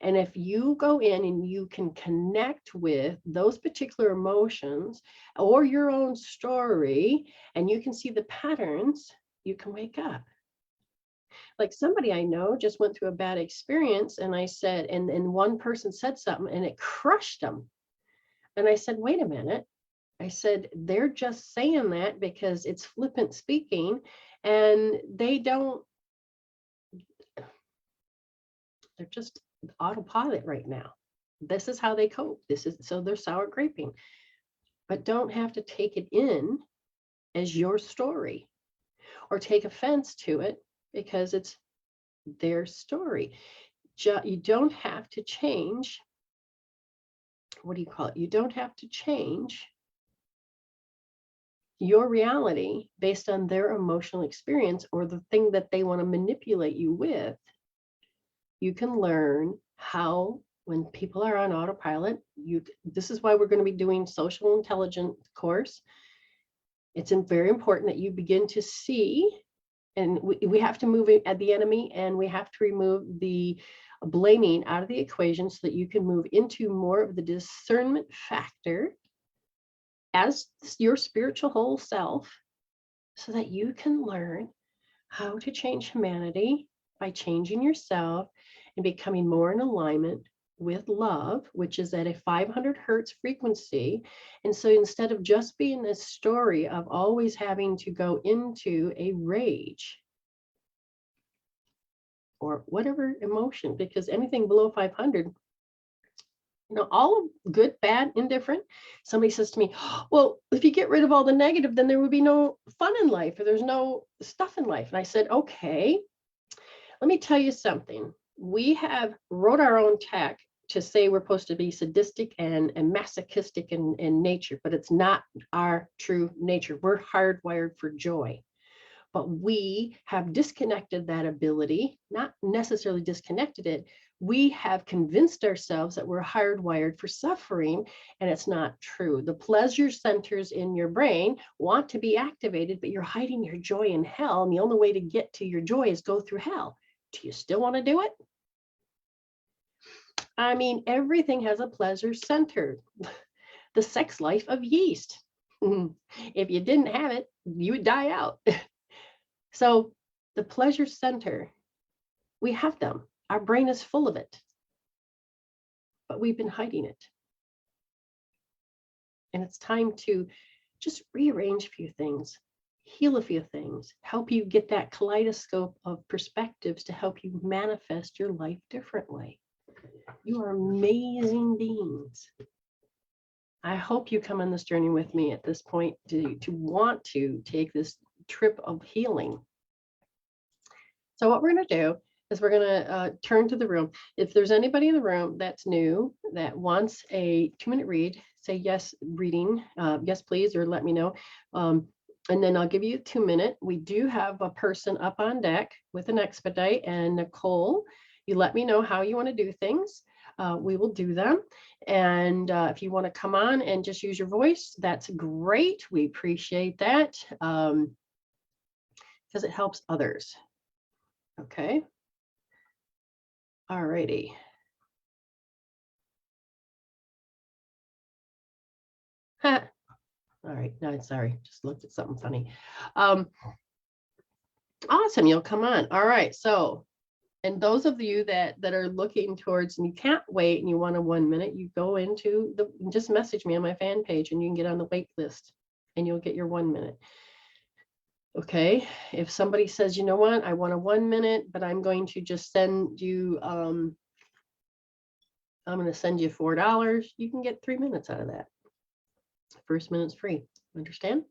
And if you go in and you can connect with those particular emotions or your own story, and you can see the patterns, you can wake up. Like somebody I know just went through a bad experience, and I said, and one person said something and it crushed them. And I said, wait a minute. I said, they're just saying that because it's flippant speaking, and they're just autopilot right now. This is how they cope. So they're sour graping, but don't have to take it in as your story or take offense to it because it's their story. You don't have to change. What do you call it? You don't have to change your reality based on their emotional experience or the thing that they want to manipulate you with. You can learn how, when people are on autopilot, this is why we're going to be doing social intelligence course. It's very important that you begin to see, and we have to move at the enemy, and we have to remove the blaming out of the equation so that you can move into more of the discernment factor as your spiritual whole self, so that you can learn how to change humanity by changing yourself and becoming more in alignment with love, which is at a 500 hertz frequency. And so instead of just being this story of always having to go into a rage or whatever emotion, because anything below 500, all good, bad, indifferent. Somebody says to me, well, if you get rid of all the negative, then there would be no fun in life, or there's no stuff in life. And I said, okay, let me tell you something. We have wrote our own tech to say we're supposed to be sadistic and masochistic in nature, but it's not our true nature. We're hardwired for joy. But we have disconnected that ability, not necessarily disconnected it. We have convinced ourselves that we're hardwired for suffering, and it's not true. The pleasure centers in your brain want to be activated, but you're hiding your joy in hell, and the only way to get to your joy is go through hell. Do you still want to do it? I mean, everything has a pleasure center. The sex life of yeast. If you didn't have it, you would die out. So the pleasure center, we have them. Our brain is full of it, but we've been hiding it. And it's time to just rearrange a few things, heal a few things, help you get that kaleidoscope of perspectives to help you manifest your life differently. You are amazing beings. I hope you come on this journey with me at this point to want to take this trip of healing. So what we're going to do is we're going to turn to the room. If there's anybody in the room that's new, that wants a 2-minute read, say yes, reading, yes, please, or let me know. And then I'll give you a 2-minute. We do have a person up on deck with an expedite, and Nicole, you let me know how you want to do things. We will do them. And if you want to come on and just use your voice, that's great. We appreciate that. because it helps others. Okay. All righty. All right. No, sorry. Just looked at something funny. Awesome. You'll come on. All right. So, and those of you that are looking towards and you can't wait and you want a 1 minute, you go into just message me on my fan page and you can get on the wait list and you'll get your 1 minute. Okay. If somebody says, you know what, I want a 1 minute, but I'm going to just send you, I'm going to send you $4, you can get 3 minutes out of that. First minute's free. Understand?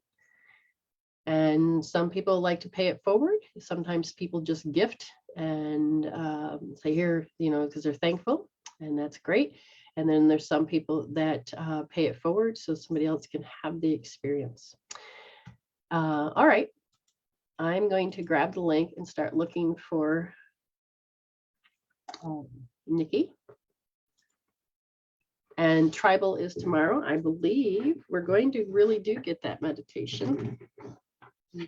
And some people like to pay it forward. Sometimes people just gift and say here, you know, because they're thankful, and that's great. And then there's some people that pay it forward so somebody else can have the experience. All right. I'm going to grab the link and start looking for Nikki. And tribal is tomorrow. I believe we're going to really do get that meditation. Okay.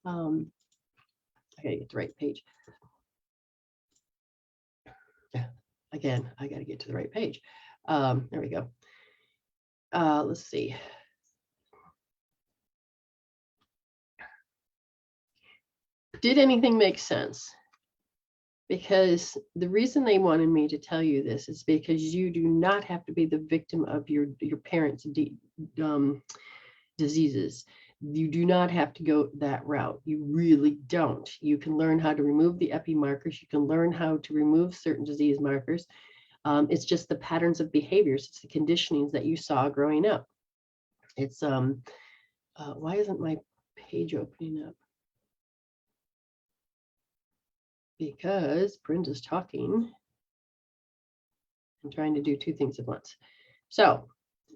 I gotta get the right page. Yeah. Again, I gotta get to the right page. There we go. Let's see. Did anything make sense? Because the reason they wanted me to tell you this is because you do not have to be the victim of your parents' diseases. You do not have to go that route. You really don't. You can learn how to remove the epi markers. You can learn how to remove certain disease markers. It's just the patterns of behaviors. It's the conditionings that you saw growing up. It's why isn't my page opening up? Because Brenda's talking and trying to do two things at once. So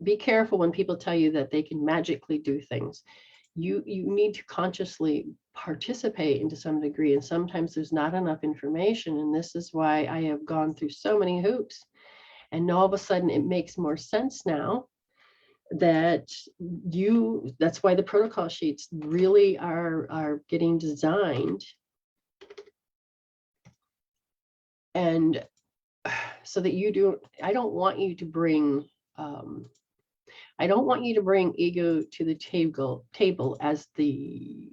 be careful when people tell you that they can magically do things. You need to consciously participate to some degree, and sometimes there's not enough information, and this is why I have gone through so many hoops. And all of a sudden it makes more sense now that that's why the protocol sheets really are getting designed. And so that you do, I don't want you to bring ego to the table as the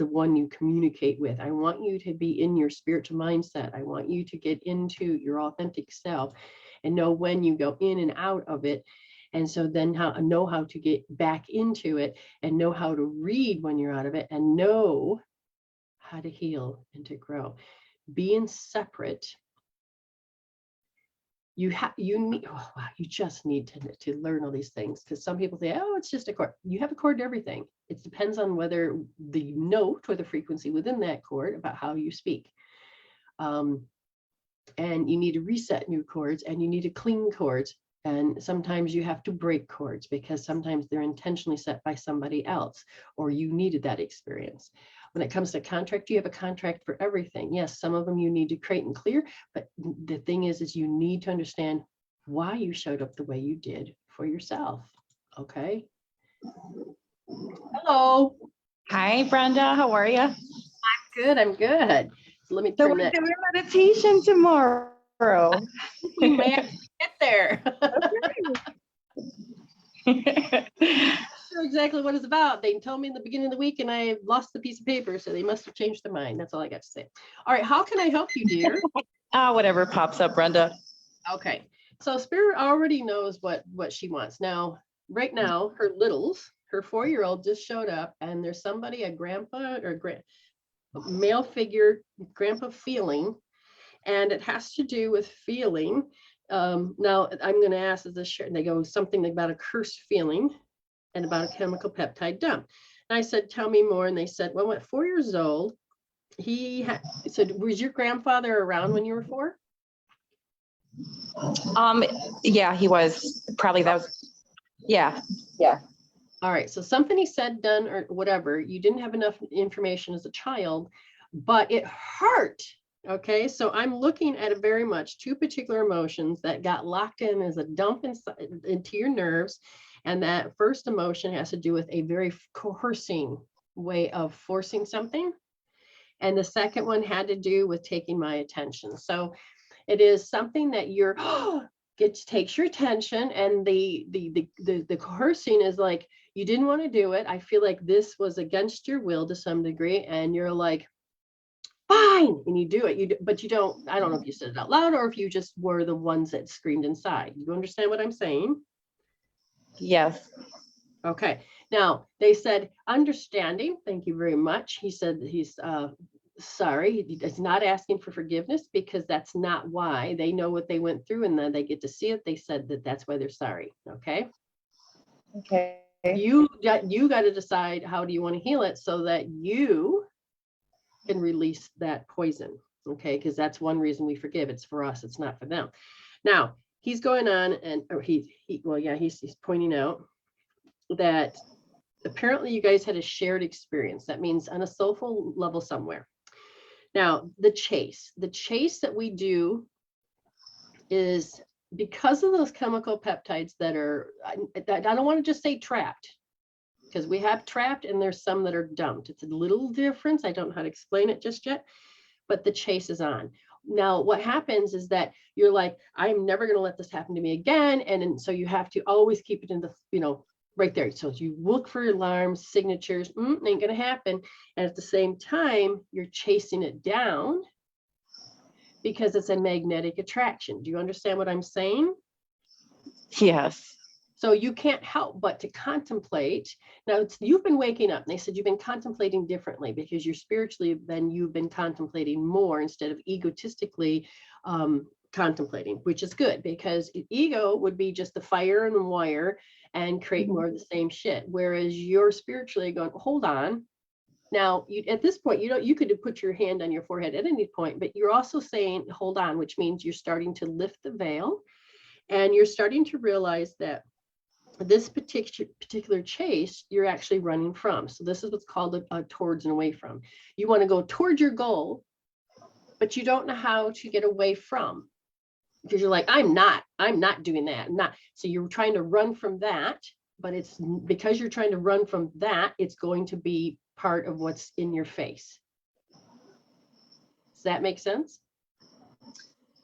one you communicate with. I want you to be in your spiritual mindset. I want you to get into your authentic self and know when you go in and out of it. And so then know how to get back into it and know how to read when you're out of it and know how to heal and to grow. Being separate, you just need to learn all these things, because some people say, oh, it's just a chord. You have a chord to everything. It depends on whether the note or the frequency within that chord about how you speak. And you need to reset new chords, and you need to clean chords. And sometimes you have to break chords because sometimes they're intentionally set by somebody else, or you needed that experience. When it comes to contract, you have a contract for everything. Yes, some of them you need to create and clear, but the thing is you need to understand why you showed up the way you did for yourself. Okay. Hello. Hi, Brenda. How are you? I'm good. I'm good. So let me turn that. So we're doing meditation tomorrow. We may have to get there. Sure exactly what it's about. They told me in the beginning of the week and I lost the piece of paper, so they must have changed their mind. That's all I got to say. All right, how can I help you, dear? Whatever pops up, Brenda. Okay, so Spirit already knows what she wants. Now, right now, her 4-year-old just showed up, and there's somebody, a grandpa or male figure, grandpa feeling, and it has to do with feeling. Now, I'm going to ask, is this share? They go something about a cursed feeling and about a chemical peptide dump. And I said, tell me more. And they said, well, at 4 years old, he said, was your grandfather around when you were 4? Yeah, he was. Probably that was, yeah. All right. So something he said, done, or whatever, you didn't have enough information as a child, but it hurt. Okay. So I'm looking at very much 2 particular emotions that got locked in as a dump into your nerves. And that first emotion has to do with a very coercing way of forcing something. And the second one had to do with taking my attention. So it is something that you're takes your attention, and the coercing is like, you didn't want to do it. I feel like this was against your will to some degree, and you're like, fine, and you do it. But you don't. I don't know if you said it out loud or if you just were the ones that screamed inside. You understand what I'm saying? Yes. Okay. Now they said understanding. Thank you very much. He said that he's sorry. He's not asking for forgiveness because that's not why. They know what they went through, and then they get to see it. They said that that's why they're sorry. Okay. Okay. You got to decide, how do you want to heal it so that you can release that poison. Okay. Because that's one reason we forgive. It's for us. It's not for them. Now he's going on, and he's pointing out that apparently you guys had a shared experience. That means on a soulful level somewhere. Now, the chase that we do is because of those chemical peptides that are, I don't want to just say trapped, because we have trapped and there's some that are dumped. It's a little difference. I don't know how to explain it just yet, but the chase is on. Now, what happens is that you're like, I'm never going to let this happen to me again. And so you have to always keep it in the, right there. So you look for alarms, signatures, ain't going to happen. And at the same time, you're chasing it down because it's a magnetic attraction. Do you understand what I'm saying? Yes. So you can't help but to contemplate. Now, you've been waking up. And they said you've been contemplating differently because you're spiritually, then you've been contemplating more instead of egotistically contemplating, which is good, because ego would be just the fire and the wire and create more of the same shit. Whereas you're spiritually going, hold on. Now, at this point, you could put your hand on your forehead at any point, but you're also saying, hold on, which means you're starting to lift the veil, and you're starting to realize that this particular chase you're actually running from. So this is what's called a towards and away from. You want to go toward your goal, but you don't know how to get away from, because you're like, I'm not doing that. I'm not. So you're trying to run from that, but it's because you're trying to run from that, it's going to be part of what's in your face. Does that make sense?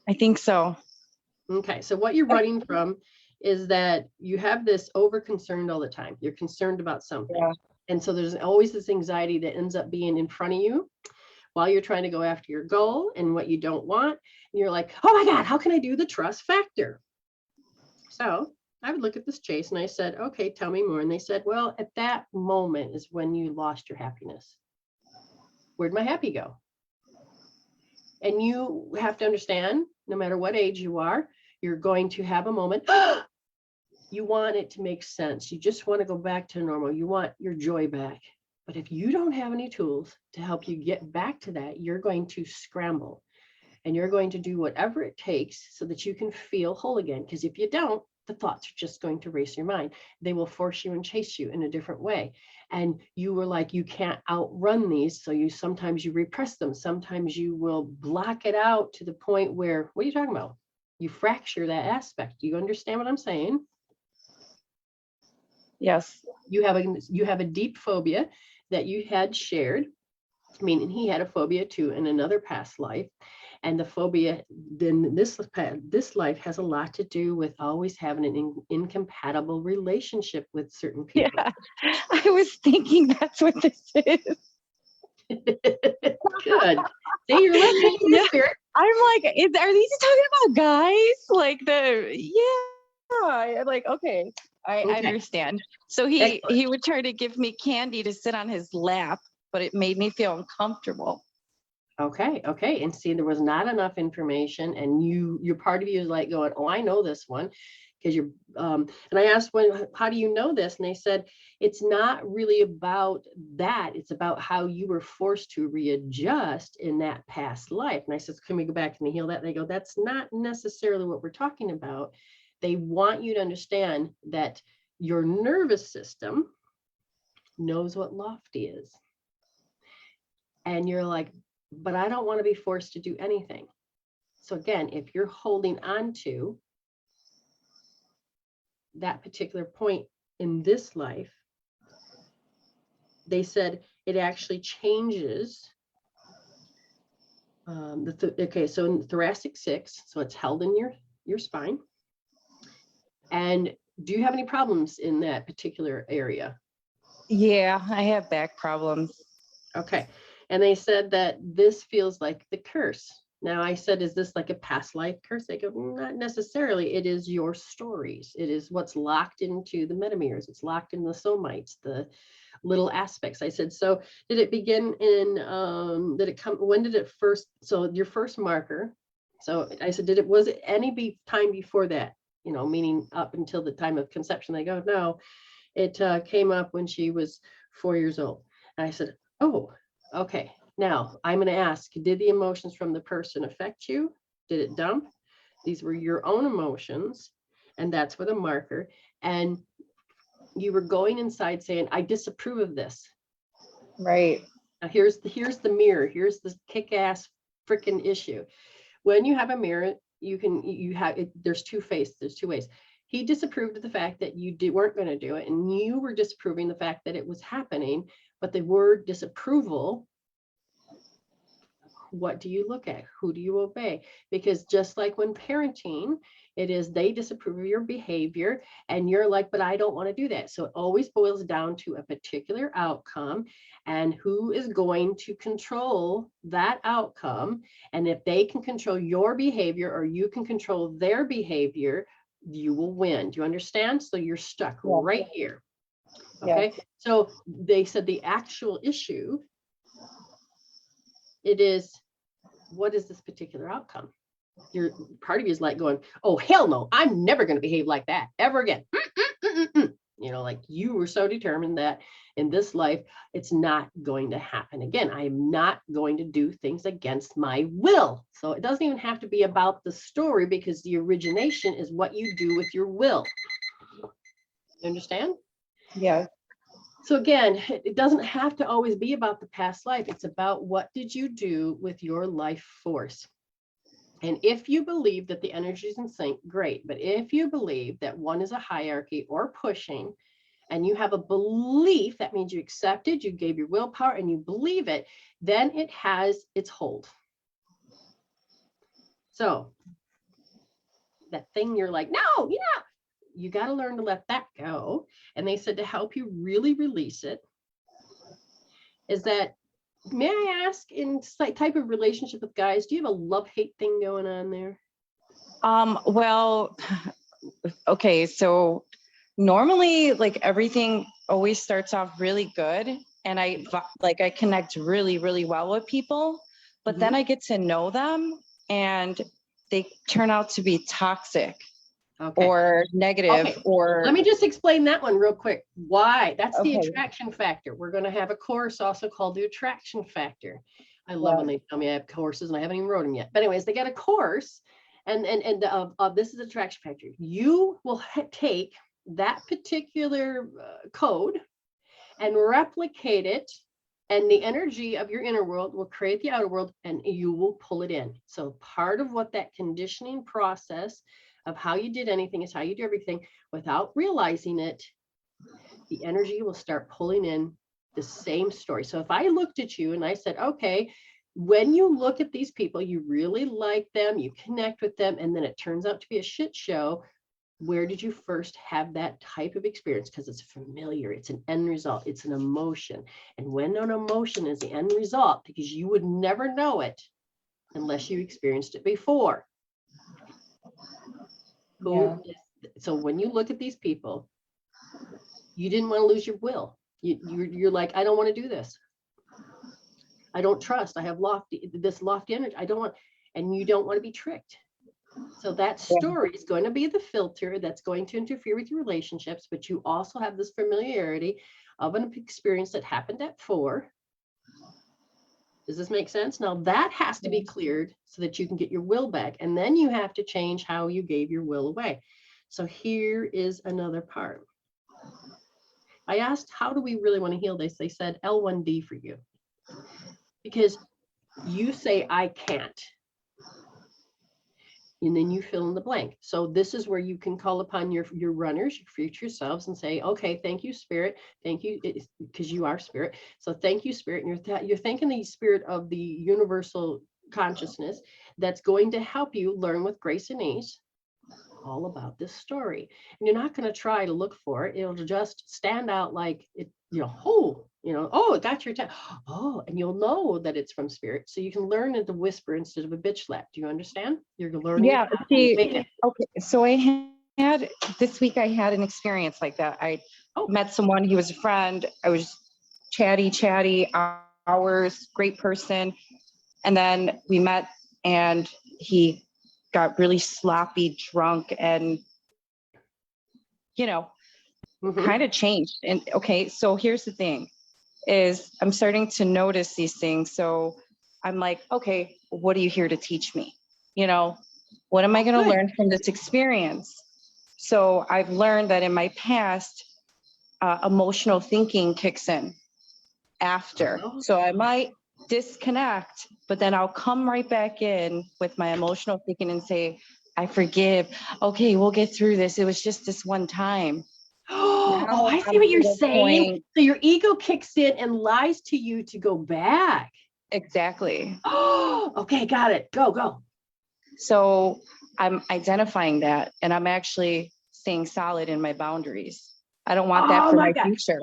I think so. Okay. So what you're running from is that you have this over concerned all the time. You're concerned about something. Yeah. And so there's always this anxiety that ends up being in front of you while you're trying to go after your goal and what you don't want. And you're like, oh my God, how can I do the trust factor? So I would look at this chase and I said, okay, tell me more. And they said, well, at that moment is when you lost your happiness. Where'd my happy go? And you have to understand, no matter what age you are, you're going to have a moment. You want it to make sense. You just want to go back to normal. You want your joy back. But if you don't have any tools to help you get back to that, you're going to scramble, and you're going to do whatever it takes so that you can feel whole again. Because if you don't, the thoughts are just going to race your mind. They will force you and chase you in a different way. And you were like, you can't outrun these. So sometimes you repress them. Sometimes you will block it out to the point where, what are you talking about? You fracture that aspect. Do you understand what I'm saying? Yes. You have a deep phobia that you had shared. I mean, and he had a phobia too in another past life. And the phobia then this life has a lot to do with always having an incompatible relationship with certain people. Yeah, I was thinking that's what this is. Good. See, you're listening to the spirit. I'm like, are these talking about guys? Like like, okay. I understand. So he would try to give me candy to sit on his lap, but it made me feel uncomfortable. Okay. And see, there was not enough information, and your part of you is like going, oh, I know this one, because you're and I asked, how do you know this? And they said, it's not really about that. It's about how you were forced to readjust in that past life. And I said, can we go back and heal that? And they go, that's not necessarily what we're talking about. They want you to understand that your nervous system knows what lofty is. And you're like, but I don't want to be forced to do anything. So again, if you're holding on to that particular point in this life, they said it actually changes. Okay, so in thoracic 6, so it's held in your spine. And do you have any problems in that particular area? Yeah, I have back problems. Okay. And they said that this feels like the curse. Now I said, is this like a past life curse? They go, not necessarily. It is your stories. It is what's locked into the metamirrors. It's locked in the somites, the little aspects. I said, so did it begin in, did it come, when did it first, so your first marker. So I said, was it any time before that? You know, meaning up until the time of conception? They go, no, it came up when she was 4 years old. And I said, oh, okay. Now I'm going to ask, did the emotions from the person affect you? Did it dump? These were your own emotions. And that's with a marker. And you were going inside saying, I disapprove of this. Right. Now here's the mirror. Here's the kick-ass freaking issue. When you have a mirror, there's two ways. He disapproved of the fact that you weren't going to do it, and you were disapproving the fact that it was happening. But the word disapproval, what do you look at? Who do you obey? Because just like when parenting, it is they disapprove of your behavior and you're like, but I don't want to do that. So it always boils down to a particular outcome and who is going to control that outcome. And if they can control your behavior or you can control their behavior, you will win. Do you understand? So you're stuck right here. Okay. Yeah. So they said the actual issue, it is, what is this particular outcome? Your part of you is like going, oh, hell no, I'm never going to behave like that ever again. You know, like you were so determined that in this life, it's not going to happen again. I am not going to do things against my will. So it doesn't even have to be about the story because the origination is what you do with your will. You understand? Yeah. So again, it doesn't have to always be about the past life. It's about what did you do with your life force. And if you believe that the energy is in sync, great. But if you believe that one is a hierarchy or pushing, and you have a belief, that means you accepted, you gave your willpower and you believe it, then it has its hold. So that thing you're like, no, yeah, you got to learn to let that go. And they said to help you really release it is that, may I ask, in type of relationship with guys, do you have a love-hate thing going on there? Well, okay. So normally like everything always starts off really good. And I connect really, really well with people, but then I get to know them and they turn out to be toxic. Okay. Or negative. Okay. Or let me just explain that one real quick. Why? That's the attraction factor. We're going to have a course also called the attraction factor. I love when they tell me I have courses and I haven't even wrote them yet. But anyways, they got a course and this is attraction factor. You will take that particular code and replicate it, and the energy of your inner world will create the outer world and you will pull it in. So part of what that conditioning process of how you did anything is how you do everything without realizing it, the energy will start pulling in the same story. So if I looked at you and I said, okay, when you look at these people, you really like them, you connect with them, and then it turns out to be a shit show, where did you first have that type of experience? Because it's familiar, it's an end result, it's an emotion. And when an emotion is the end result, because you would never know unless you experienced it before. So when you look at these people, you didn't want to lose your will. You're like, I don't want to do this. I don't trust. I have this lofty energy. I don't want, and you don't want to be tricked. So that story is going to be the filter that's going to interfere with your relationships, but you also have this familiarity of an experience that happened at 4. Does this make sense? Now that has to be cleared so that you can get your will back. And then you have to change how you gave your will away. So here is another part. I asked, how do we really want to heal this? They said L1D for you. Because you say, I can't. and then you fill in the blank. So this is where you can call upon your runners, your future selves, and say, okay, thank you, spirit. Thank you, because you are spirit. So thank you, spirit. And you're thanking the spirit of the universal consciousness that's going to help you learn with grace and ease all about this story. And you're not going to try to look for it. It'll just stand out like it, oh, it got your attention. Oh, and you'll know that it's from spirit. So you can learn it to whisper instead of a bitch slap. Do you understand? You're learning. Yeah. See, okay. So I had this week, I had an experience like that. I met someone, he was a friend. I was chatty hours, great person. And then we met and he got really sloppy, drunk, and, kind of changed. And okay, so here's the thing is I'm starting to notice these things. So I'm like, okay, what are you here to teach me? What am I going to learn from this experience? So I've learned that in my past, emotional thinking kicks in after. So I might disconnect, but then I'll come right back in with my emotional thinking and say, I forgive. Okay, we'll get through this. It was just this one time. Oh, I see what you're saying. So your ego kicks in and lies to you to go back. Exactly. Oh, okay, got it. Go. So I'm identifying that, and I'm actually staying solid in my boundaries. I don't want that for my future.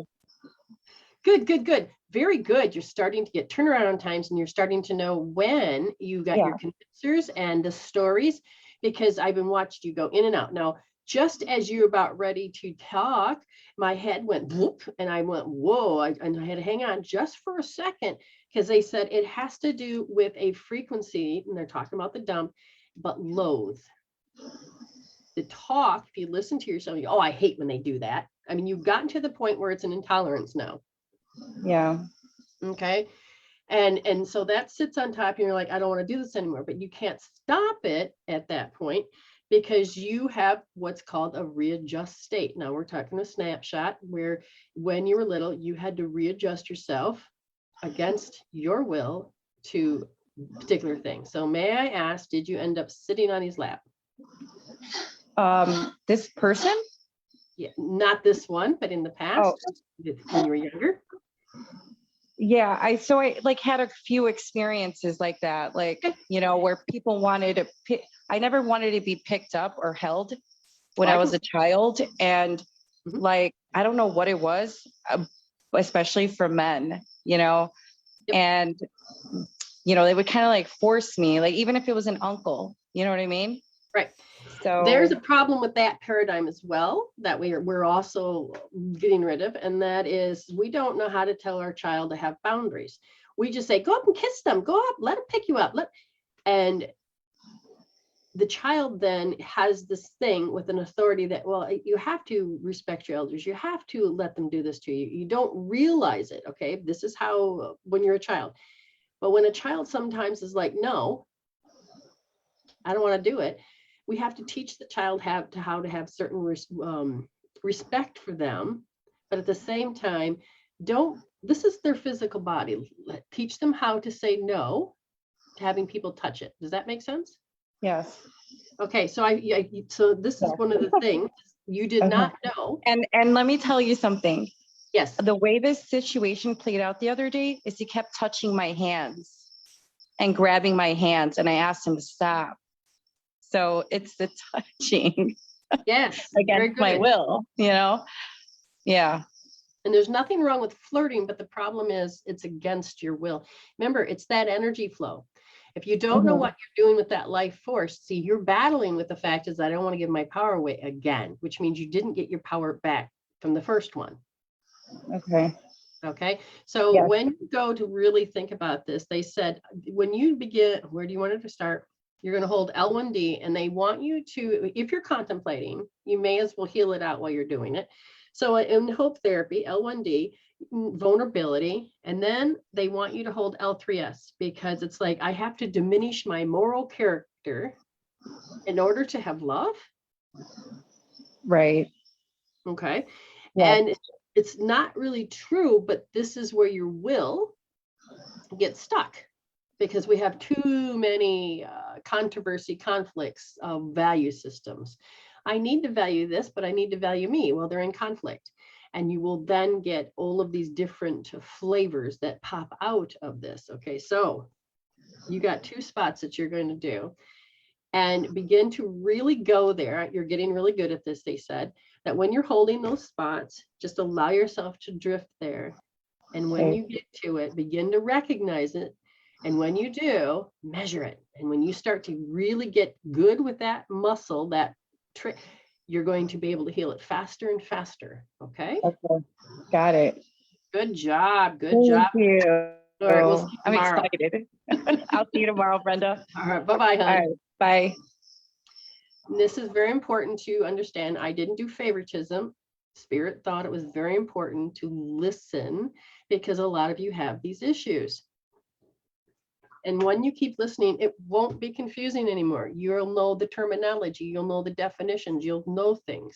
Good. Very good. You're starting to get turnaround times, and you're starting to know when you got your convincers and the stories, because I've been watching you go in and out. Now, just as you're about ready to talk, my head went whoop, and I went, whoa, and I had to hang on just for a second, because they said it has to do with a frequency, and they're talking about the dump, but loathe. The talk, if you listen to yourself, you go, oh, I hate when they do that. I mean, you've gotten to the point where it's an intolerance now. Yeah. Okay. And so that sits on top, and you're like, I don't want to do this anymore, but you can't stop it at that point, because you have what's called a readjust state. Now we're talking a snapshot where when you were little, you had to readjust yourself against your will to a particular thing. So may I ask, did you end up sitting on his lap? This person? Yeah, not this one, but in the past, when you were younger. Yeah, I like had a few experiences like that, like, where people wanted to pick. I never wanted to be picked up or held when I was a child. And like, I don't know what it was, especially for men, and, they would kind of like force me, like, even if it was an uncle, you know what I mean? Right. So there's a problem with that paradigm as well that we're also getting rid of, and that is we don't know how to tell our child to have boundaries. We just say, go up and kiss them, go up, let them pick you up, and the child then has this thing with an authority that, well, you have to respect your elders, you have to let them do this to you. You don't realize it. Okay, this is how when you're a child. But when a child sometimes is like, no, I don't want to do it, we have to teach the child how to have certain respect for them, but at the same time, this is their physical body. Teach them how to say no to having people touch it. Does that make sense? Yes. Okay, so so this is one of the things you did not know. And let me tell you something. Yes. The way this situation played out the other day is he kept touching my hands and grabbing my hands, and I asked him to stop. So it's the touching. Yes. Against my will, Yeah. And there's nothing wrong with flirting, but the problem is it's against your will. Remember, it's that energy flow. If you don't know what you're doing with that life force, see, you're battling with the fact is that I don't want to give my power away again, which means you didn't get your power back from the first one. Okay. So when you go to really think about this, they said, when you begin, where do you want it to start? You're going to hold L1D, and they want you to, if you're contemplating, you may as well heal it out while you're doing it. So in hope therapy, L1D, vulnerability, and then they want you to hold L3S, because it's like, I have to diminish my moral character in order to have love. Right. Okay. Yeah. And it's not really true, but this is where your will gets stuck, because we have too many controversy, conflicts of value systems. I need to value this, but I need to value me. Well, they're in conflict. And you will then get all of these different flavors that pop out of this. Okay, so you got 2 spots that you're going to do and begin to really go there. You're getting really good at this, they said, that when you're holding those spots, just allow yourself to drift there. And when you get to it, begin to recognize it. And when you do, measure it. And when you start to really get good with that muscle, that trick, you're going to be able to heal it faster and faster. Okay. Okay. Got it. Good job. Good Thank job. you. All right, we'll see you I'm tomorrow. excited. I'll see you tomorrow, Brenda. All right. Bye-bye, hon. All right. Bye. This is very important to understand. I didn't do favoritism. Spirit thought it was very important to listen because a lot of you have these issues. And when you keep listening, it won't be confusing anymore. You'll know the terminology, you'll know the definitions, you'll know things.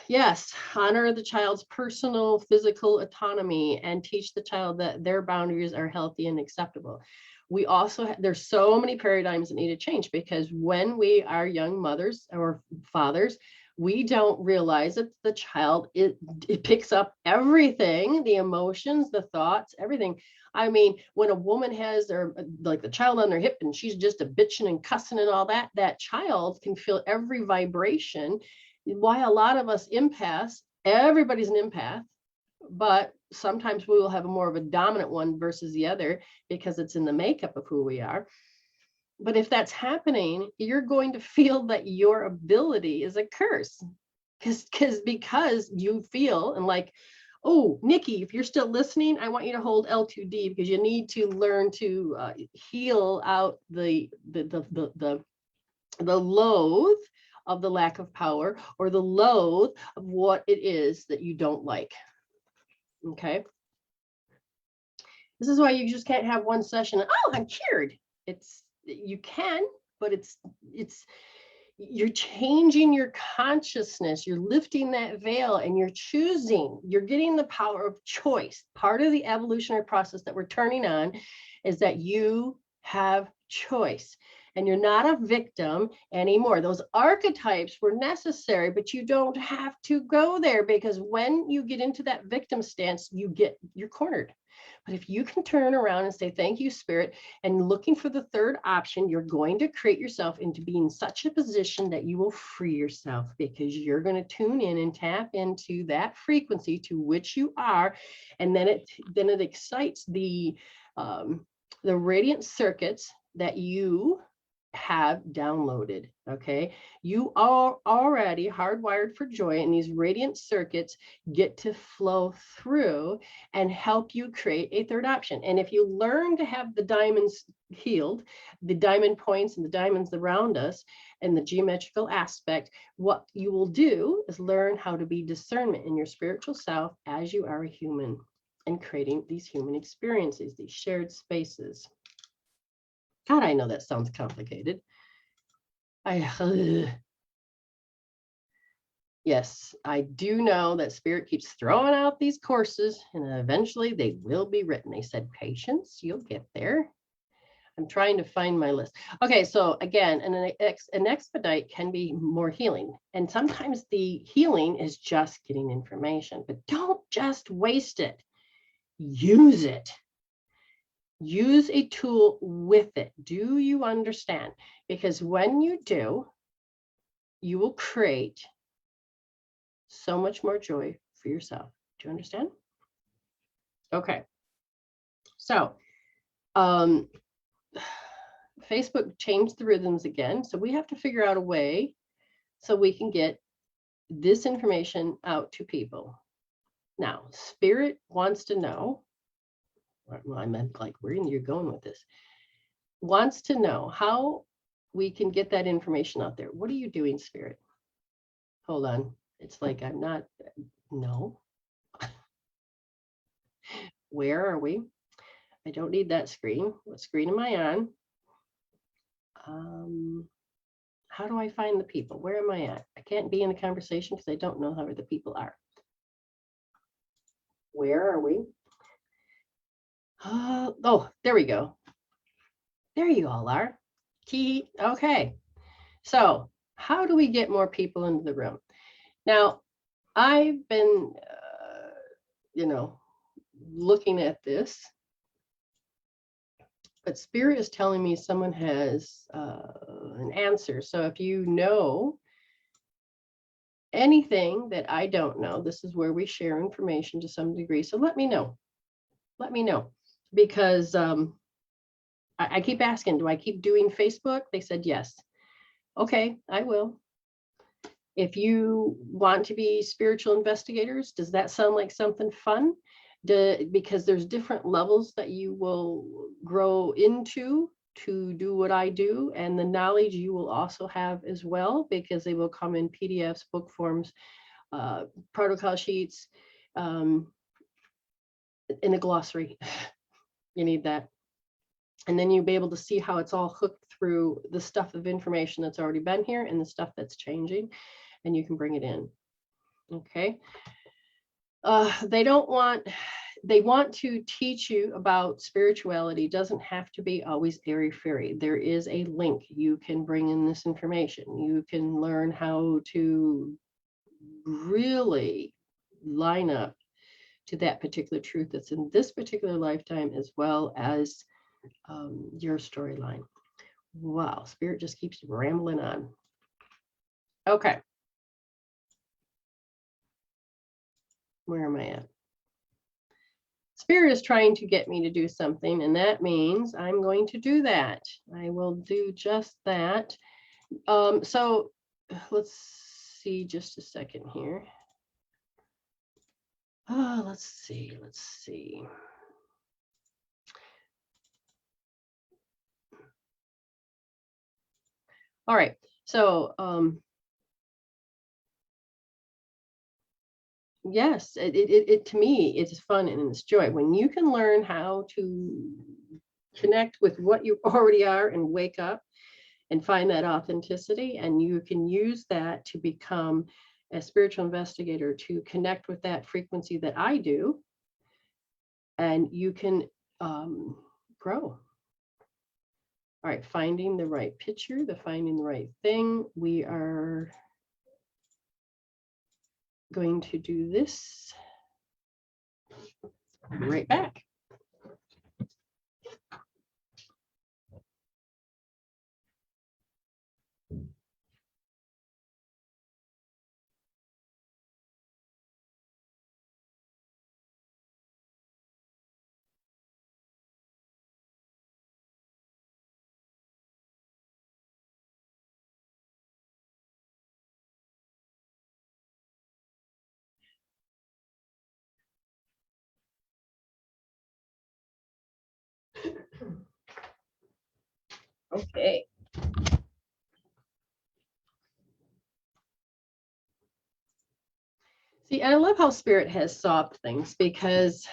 Yes, honor the child's personal physical autonomy and teach the child that their boundaries are healthy and acceptable. We also, there's so many paradigms that need to change because when we are young mothers or fathers, we don't realize that the child, it picks up everything, the emotions, the thoughts, everything. I mean, when a woman has their, like the child on their hip and she's just a bitching and cussing and all that, that child can feel every vibration. Why a lot of us empaths, everybody's an empath, but sometimes we will have more of a dominant one versus the other because it's in the makeup of who we are. But if that's happening, you're going to feel that your ability is a curse because you feel and like, oh, Nikki, if you're still listening, I want you to hold L2D because you need to learn to heal out the loathe of the lack of power or the loathe of what it is that you don't like. Okay. This is why you just can't have one session. Oh, I'm cured. You can, but you're changing your consciousness. You're lifting that veil and you're choosing. You're getting the power of choice. Part of the evolutionary process that we're turning on is that you have choice. And you're not a victim anymore. Those archetypes were necessary, but you don't have to go there because when you get into that victim stance, you're cornered. But if you can turn around and say, thank you, Spirit, and looking for the third option, you're going to create yourself into being such a position that you will free yourself because you're going to tune in and tap into that frequency to which you are. And then it excites the radiant circuits that you have downloaded. Okay, you are already hardwired for joy, and these radiant circuits get to flow through and help you create a third option. And if you learn to have the diamonds healed, the diamond points and the diamonds around us and the geometrical aspect, what you will do is learn how to be discernment in your spiritual self as you are a human and creating these human experiences, these shared spaces. God, I know that sounds complicated. Yes, I do know that Spirit keeps throwing out these courses and eventually they will be written. They said, patience, you'll get there. I'm trying to find my list. Okay, so again, an expedite can be more healing. And sometimes the healing is just getting information, but don't just waste it. Use it. Use a tool with it. Do you understand? Because when you do, you will create so much more joy for yourself. Do you understand? Okay. So, Facebook changed the rhythms again. So we have to figure out a way so we can get this information out to people. Now, Spirit wants to know, well, I meant like, where you're going with this, wants to know how we can get that information out there. What are you doing, Spirit? Hold on. It's like, I'm not, no. Where are we? I don't need that screen. What screen am I on? How do I find the people? Where am I at? I can't be in a conversation because I don't know how the people are. Where are we? Oh, there we go. There you all are. Okay. So how do we get more people into the room? Now, I've been, looking at this, but Spirit is telling me someone has an answer. So if you know anything that I don't know, this is where we share information to some degree. So let me know. Let me know. Because I keep asking, do I keep doing Facebook? They said yes. Okay, I will. If you want to be spiritual investigators, does that sound like something fun? Because there's different levels that you will grow into to do what I do, and the knowledge you will also have as well, because they will come in PDFs, book forms, protocol sheets, in a glossary. You need that. And then you'll be able to see how it's all hooked through the stuff of information that's already been here and the stuff that's changing, and you can bring it in. Okay. They want to teach you about spirituality. It doesn't have to be always airy-fairy. There is a link. You can bring in this information. You can learn how to really line up to that particular truth that's in this particular lifetime, as well as your storyline. Wow, Spirit just keeps rambling on. Okay. Where am I at? Spirit is trying to get me to do something, and that means I'm going to do that. I will do just that. So let's see just a second here. Oh, let's see. All right, so yes, it to me, it's fun and it's joy. When you can learn how to connect with what you already are and wake up and find that authenticity, and you can use that to become a spiritual investigator, to connect with that frequency that I do, and you can grow. All right, finding the right picture, finding the right thing. We are going to do this. I'll be right back. Okay. See, and I love how Spirit has solved things, because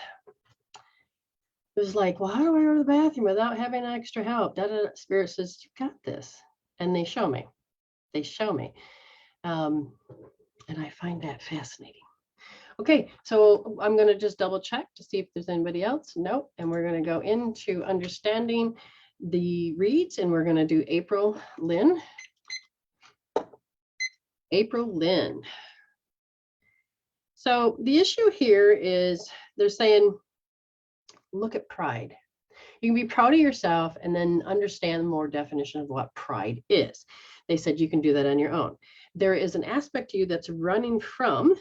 it was like, well, how do I go to the bathroom without having extra help? Spirit says, you got this. And they show me. They show me. And I find that fascinating. Okay, so I'm going to just double check to see if there's anybody else. Nope. And we're going to go into understanding the reads, and we're going to do April Lynn. April Lynn. So the issue here is they're saying, look at pride. You can be proud of yourself and then understand more definition of what pride is. They said you can do that on your own. There is an aspect to you that's running from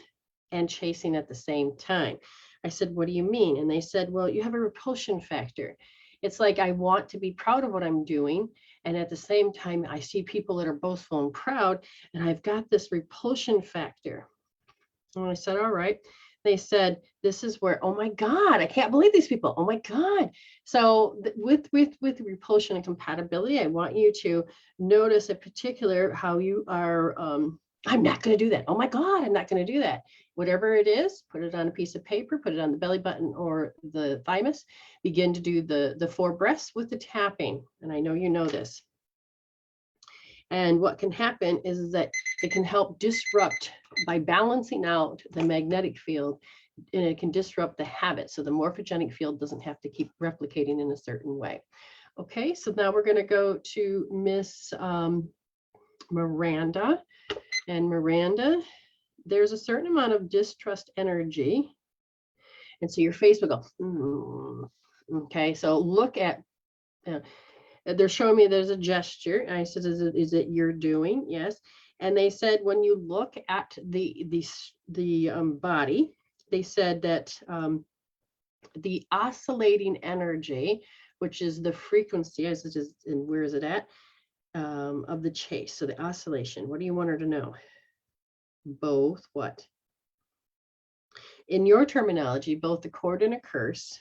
and chasing at the same time. I said, what do you mean? And they said, well, you have a repulsion factor. It's like, I want to be proud of what I'm doing, and at the same time, I see people that are boastful and proud, and I've got this repulsion factor. And I said, all right. They said, this is where, oh my God, I can't believe these people. Oh my God. So with repulsion and compatibility, I want you to notice in particular how you are, I'm not going to do that. Oh my God, I'm not going to do that. Whatever it is, put it on a piece of paper, put it on the belly button or the thymus, begin to do the 4 breaths with the tapping. And I know you know this. And what can happen is that it can help disrupt by balancing out the magnetic field, and it can disrupt the habit. So the morphogenic field doesn't have to keep replicating in a certain way. Okay, so now we're going to go to Miss Miranda. And Miranda, there's a certain amount of distrust energy. And so your face will go, okay, so look at, they're showing me there's a gesture. And I said, is it you're doing? Yes. And they said, when you look at the body, they said that the oscillating energy, which is the frequency, as it is, and where is it at, of the chase. So the oscillation, what do you want her to know? Both what? In your terminology, both the cord and a curse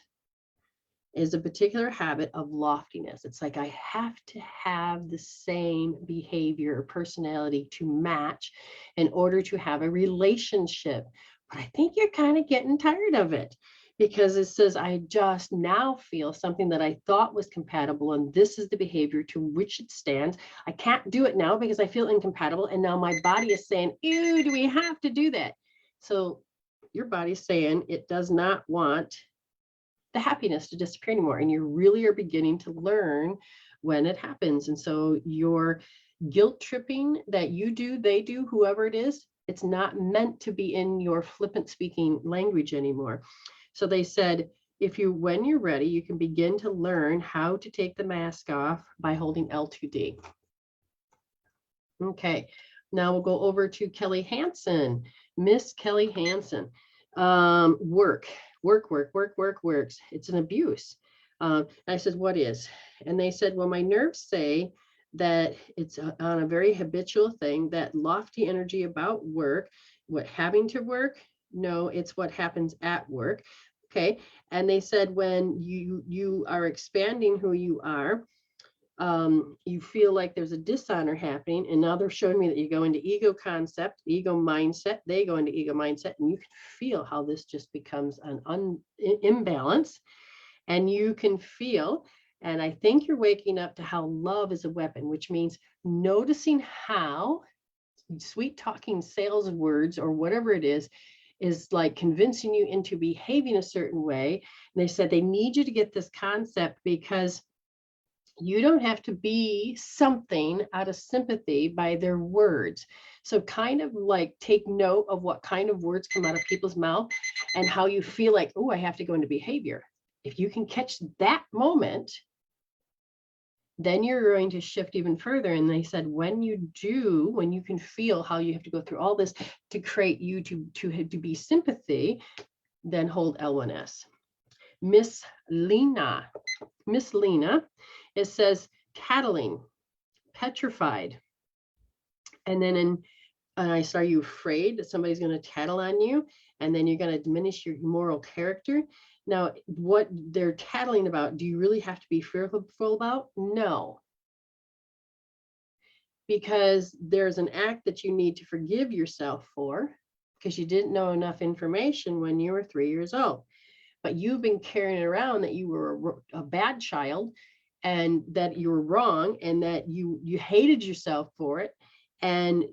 is a particular habit of loftiness. It's like I have to have the same behavior or personality to match in order to have a relationship. But I think you're kind of getting tired of it, because it says, I just now feel something that I thought was compatible, and this is the behavior to which it stands. I can't do it now because I feel incompatible. And now my body is saying, ew, do we have to do that? So your body's saying it does not want the happiness to disappear anymore. And you really are beginning to learn when it happens. And so your guilt tripping that you do, they do, whoever it is, it's not meant to be in your flippant speaking language anymore. So they said, when you're ready, you can begin to learn how to take the mask off by holding L2D. Okay, now we'll go over to Kelly Hansen, Miss Kelly Hansen. Works. It's an abuse. I said, what is? And they said, well, my nerves say that it's on a very habitual thing, that lofty energy about work, what having to work. No, it's what happens at work. Okay. And they said, when you are expanding who you are, you feel like there's a dishonor happening. And now they're showing me that you go into ego concept, ego mindset, they go into ego mindset, and you can feel how this just becomes an imbalance. And you can feel, and I think you're waking up to how love is a weapon, which means noticing how sweet talking sales words or whatever it is like convincing you into behaving a certain way. And they said they need you to get this concept, because you don't have to be something out of sympathy by their words. So kind of like take note of what kind of words come out of people's mouth and how you feel like, oh, I have to go into behavior. If you can catch that moment, then you're going to shift even further. And they said, when you can feel how you have to go through all this to create you to be sympathy, then hold L1S. Miss Lena, it says tattling, petrified. And then and I saw, you afraid that somebody's going to tattle on you, and then you're going to diminish your moral character. Now, what they're tattling about, do you really have to be fearful about? No. Because there's an act that you need to forgive yourself for, because you didn't know enough information when you were 3 years old. But you've been carrying around that you were a bad child, and that you were wrong, and that you hated yourself for it. And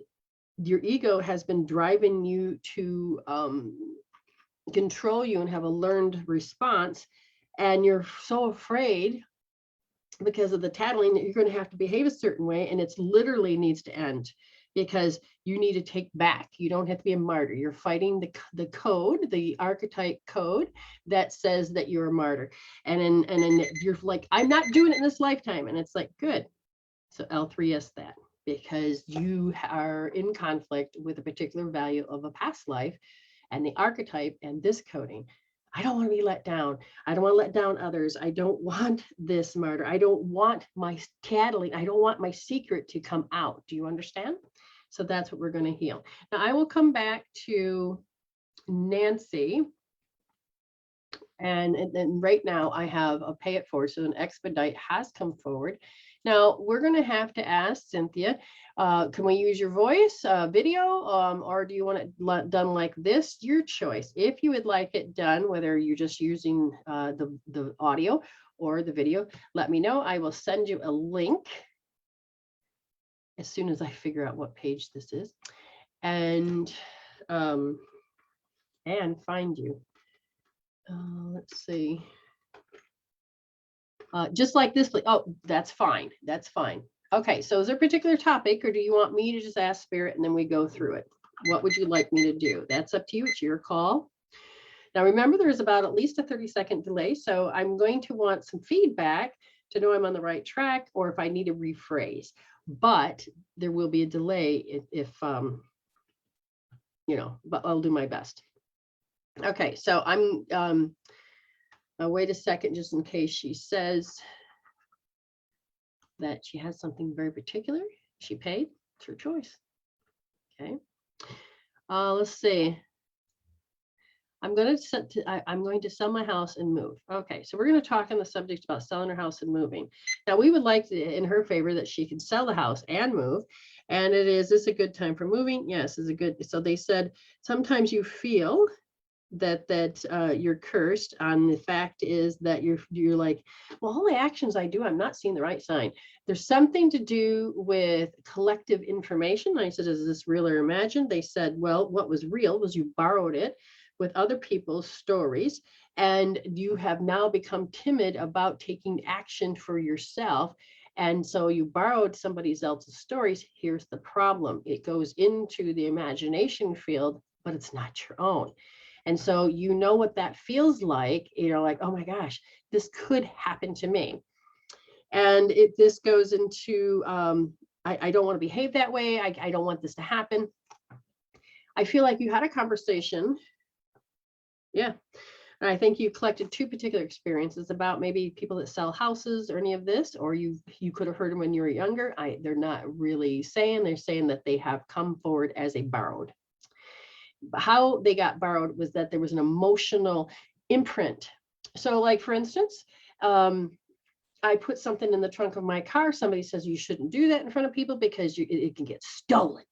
your ego has been driving you to control you and have a learned response. And you're so afraid because of the tattling that you're going to have to behave a certain way. And it's literally needs to end, because you need to take back. You don't have to be a martyr. You're fighting the code, the archetype code that says that you're a martyr. And then you're like, I'm not doing it in this lifetime. And it's like, good. So L3S that, because you are in conflict with a particular value of a past life and the archetype and this coding. I don't want to be let down. I don't want to let down others. I don't want this martyr. I don't want my tattling. I don't want my secret to come out. Do you understand? So that's what we're going to heal. Now I will come back to Nancy. And right now I have a pay it forward. So an expedite has come forward. Now we're going to have to ask Cynthia, can we use your voice, video, or do you want it done like this? Your choice. If you would like it done, whether you're just using the audio or the video, let me know. I will send you a link as soon as I figure out what page this is, and find you. Let's see. Just like this, oh, that's fine. That's fine. Okay, so is there a particular topic, or do you want me to just ask Spirit and then we go through it? What would you like me to do? That's up to you. It's your call. Now, remember, there's about at least a 30-second delay. So I'm going to want some feedback to know I'm on the right track, or if I need to rephrase. But there will be a delay if but I'll do my best. Okay, so I'm, wait a second, just in case she says that she has something very particular. She paid, it's her choice. Okay, let's see. I'm going to sell my house and move. Okay, so we're going to talk on the subject about selling her house and moving. Now, we would like to, in her favor, that she can sell the house and move. And is this a good time for moving? Yes, is a good. So they said sometimes you feel that you're cursed. On the fact is that you're like, well, all the actions I do, I'm not seeing the right sign. There's something to do with collective information. I said, is this real or imagined? They said, well, what was real was you borrowed it with other people's stories, and you have now become timid about taking action for yourself. And so you borrowed somebody else's stories. Here's the problem. It goes into the imagination field, but it's not your own. And so you know what that feels like. You're like, oh my gosh, this could happen to me. And this goes into, I don't want to behave that way. I don't want this to happen. I feel like you had a conversation. Yeah. And I think you collected two particular experiences about maybe people that sell houses or any of this, or you could have heard them when you were younger. They're not really saying, they're saying that they have come forward as a borrowed. How they got borrowed was that there was an emotional imprint. So like, for instance, I put something in the trunk of my car. Somebody says you shouldn't do that in front of people because it can get stolen.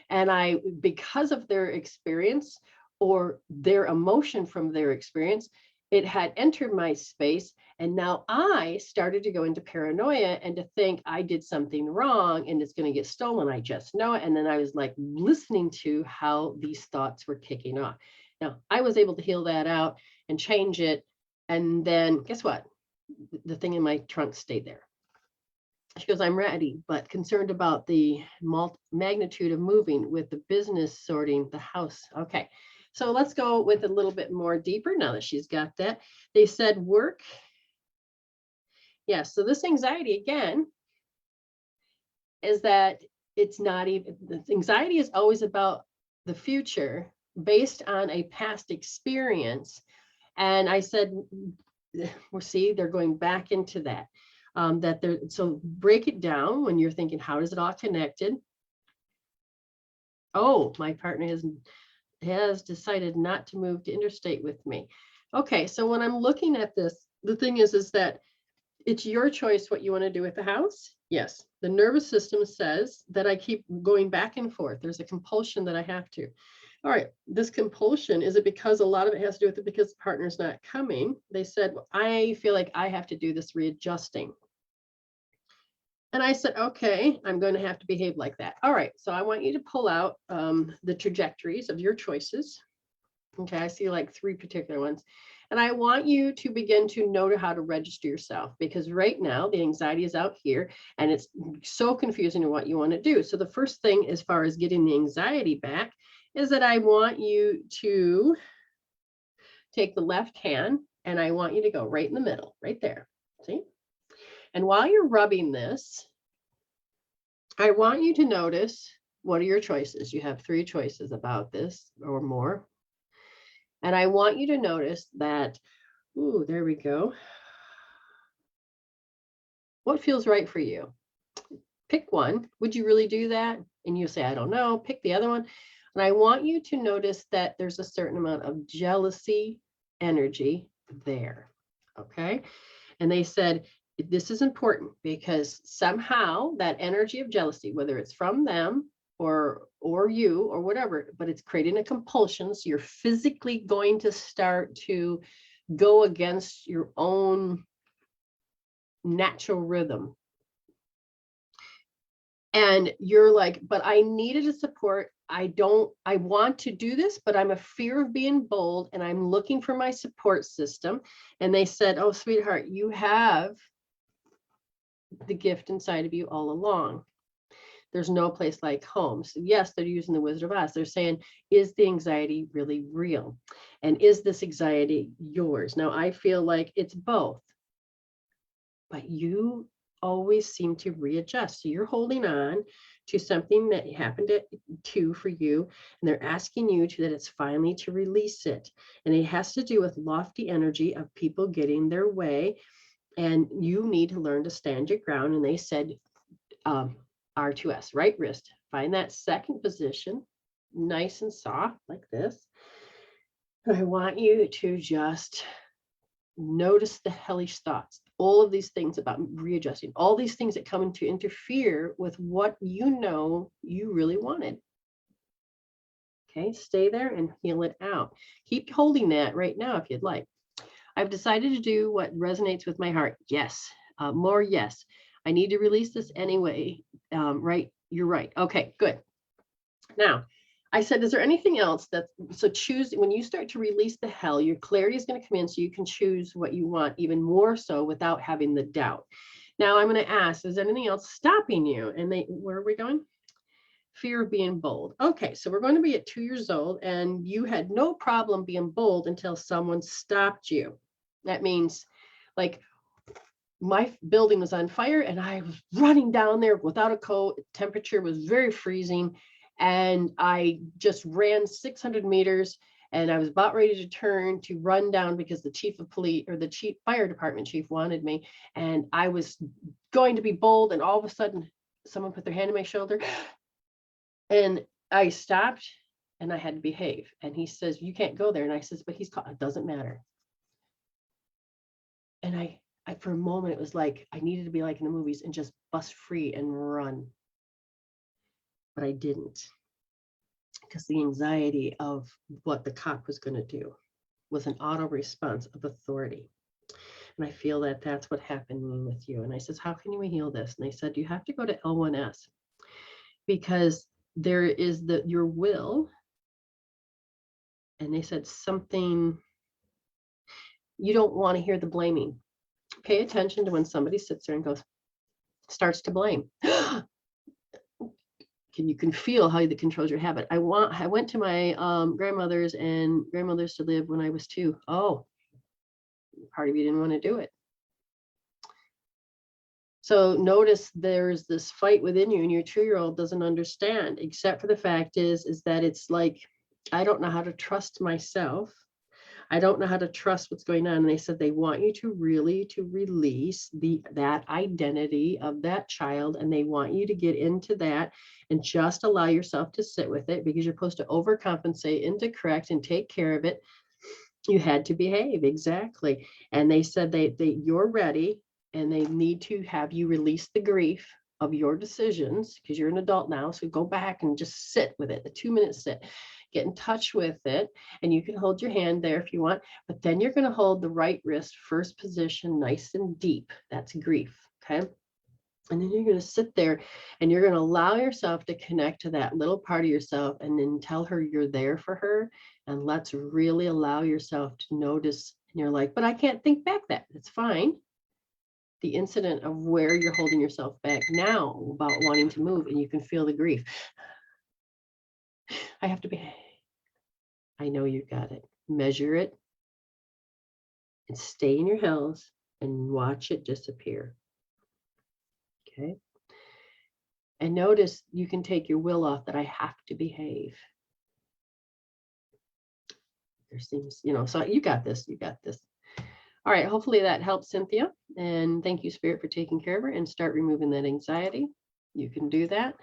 And because of their experience or their emotion from their experience, it had entered my space. And now I started to go into paranoia and to think I did something wrong and it's going to get stolen. I just know it. And then I was like listening to how these thoughts were kicking off. Now, I was able to heal that out and change it. And then guess what? The thing in my trunk stayed there. She goes, I'm ready, but concerned about the magnitude of moving with the business sorting the house. Okay. So let's go with a little bit more deeper now that she's got that. They said work. Yes. So this anxiety again is that it's not even, the anxiety is always about the future based on a past experience. And I said, we'll see, they're going back into that. So break it down when you're thinking, how is it all connected? Oh, my partner has decided not to move to interstate with me. Okay, so when I'm looking at this, the thing is that it's your choice what you want to do with the house. Yes, the nervous system says that I keep going back and forth. There's a compulsion that I have to. All right, this compulsion, is it because a lot of it has to do with it because the partner's not coming? They said, well, I feel like I have to do this readjusting. And I said, okay, I'm going to have to behave like that. All right, so I want you to pull out the trajectories of your choices. Okay, I see like 3 particular ones. And I want you to begin to know how to register yourself, because right now the anxiety is out here and it's so confusing in what you want to do. So the first thing as far as getting the anxiety back is that I want you to take the left hand and I want you to go right in the middle, right there. See? And while you're rubbing this, I want you to notice, what are your choices? You have 3 choices about this or more. And I want you to notice that, ooh, there we go. What feels right for you? Pick one. Would you really do that? And you say, I don't know, pick the other one. And I want you to notice that there's a certain amount of jealousy energy there. Okay. And they said, this is important because somehow that energy of jealousy, whether it's from them or you or whatever, but it's creating a compulsion. So you're physically going to start to go against your own natural rhythm. And you're like, but I needed a support. I want to do this, but I'm a fear of being bold and I'm looking for my support system. And they said, oh, sweetheart, you have the gift inside of you all along. There's no place like home. So yes, they're using the Wizard of Oz. They're saying, is the anxiety really real? And is this anxiety yours? Now, I feel like it's both, but you always seem to readjust. So you're holding on to something that happened for you, and they're asking you that it's finally to release it. And it has to do with lofty energy of people getting their way. And you need to learn to stand your ground. And they said, R2S, right wrist. Find that second position, nice and soft like this. And I want you to just notice the hellish thoughts, all of these things about readjusting, all these things that come to interfere with what you know you really wanted. Okay, stay there and heal it out. Keep holding that right now if you'd like. I've decided to do what resonates with my heart. Yes, more yes. I need to release this anyway. Right, you're right. Okay, good. Now, I said, is there anything else so choose, when you start to release the hell, your clarity is going to come in so you can choose what you want even more so without having the doubt. Now I'm going to ask, is there anything else stopping you? And where are we going? Fear of being bold. Okay, so we're going to be at 2 years old and you had no problem being bold until someone stopped you. That means like my building was on fire and I was running down there without a coat. Temperature was very freezing. And I just ran 600 meters and I was about ready to turn to run down because the chief of police or the chief fire department chief wanted me. And I was going to be bold. And all of a sudden someone put their hand on my shoulder and I stopped and I had to behave. And he says, you can't go there. And I says, but he's called, it doesn't matter. And I for a moment, it was like I needed to be like in the movies and just bust free and run. But I didn't, because the anxiety of what the cop was going to do was an auto response of authority. And I feel that that's what happened with you. And I says, how can we heal this? And they said, you have to go to L1S because there is your will. And they said something, you don't want to hear the blaming. Pay attention to when somebody sits there and starts to blame. You can feel how that controls your habit. I went to my grandmother's and grandmother's to live when I was 2. Oh, part of you didn't want to do it. So notice there's this fight within you and your 2-year-old doesn't understand, except for the fact is that it's like, I don't know how to trust myself. I don't know how to trust what's going on. And they said they want you to really release that identity of that child. And they want you to get into that and just allow yourself to sit with it because you're supposed to overcompensate and to correct and take care of it. You had to behave. Exactly. And they said you're ready and they need to have you release the grief of your decisions because you're an adult now. So go back and just sit with it, a 2-minute sit. Get in touch with it, and you can hold your hand there if you want, but then you're going to hold the right wrist first position nice and deep. That's grief, okay? And then you're going to sit there and you're going to allow yourself to connect to that little part of yourself and then tell her you're there for her. And let's really allow yourself to notice. And you're like, but I can't think back that. That's fine. The incident of where you're holding yourself back now about wanting to move, and you can feel the grief. I have to be, I know you got it. Measure it and stay in your hills and watch it disappear. Okay. And notice you can take your will off that I have to behave. There seems, so you got this, All right, hopefully that helps, Cynthia. And thank you, Spirit, for taking care of her and start removing that anxiety. You can do that.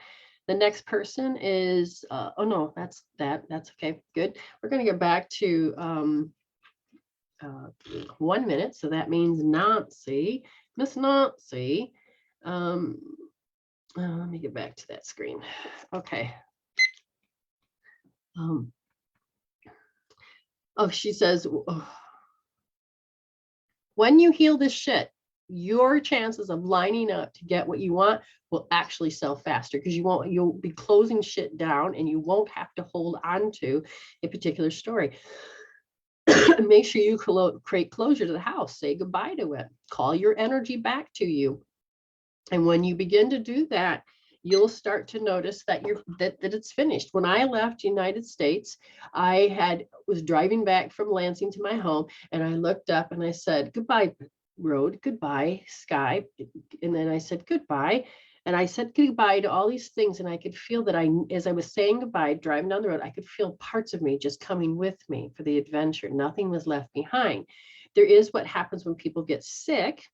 The next person is, oh no, that's okay, good. We're going to get back to 1 minute. So that means Nancy, Miss Nancy. Let me get back to that screen. Okay. She says, when you heal this shit, your chances of lining up to get what you want will actually sell faster because you'll be closing shit down and you won't have to hold on to a particular story. Make sure you create closure to the house. Say goodbye to it. Call your energy back to you. And when you begin to do that, you'll start to notice that that it's finished. When I left United States, I was driving back from Lansing to my home, and I looked up and I said, goodbye, road, goodbye, sky. And then I said, goodbye. And I said goodbye to all these things. And I could feel that as I was saying goodbye, driving down the road, I could feel parts of me just coming with me for the adventure. Nothing was left behind. There is what happens when people get sick,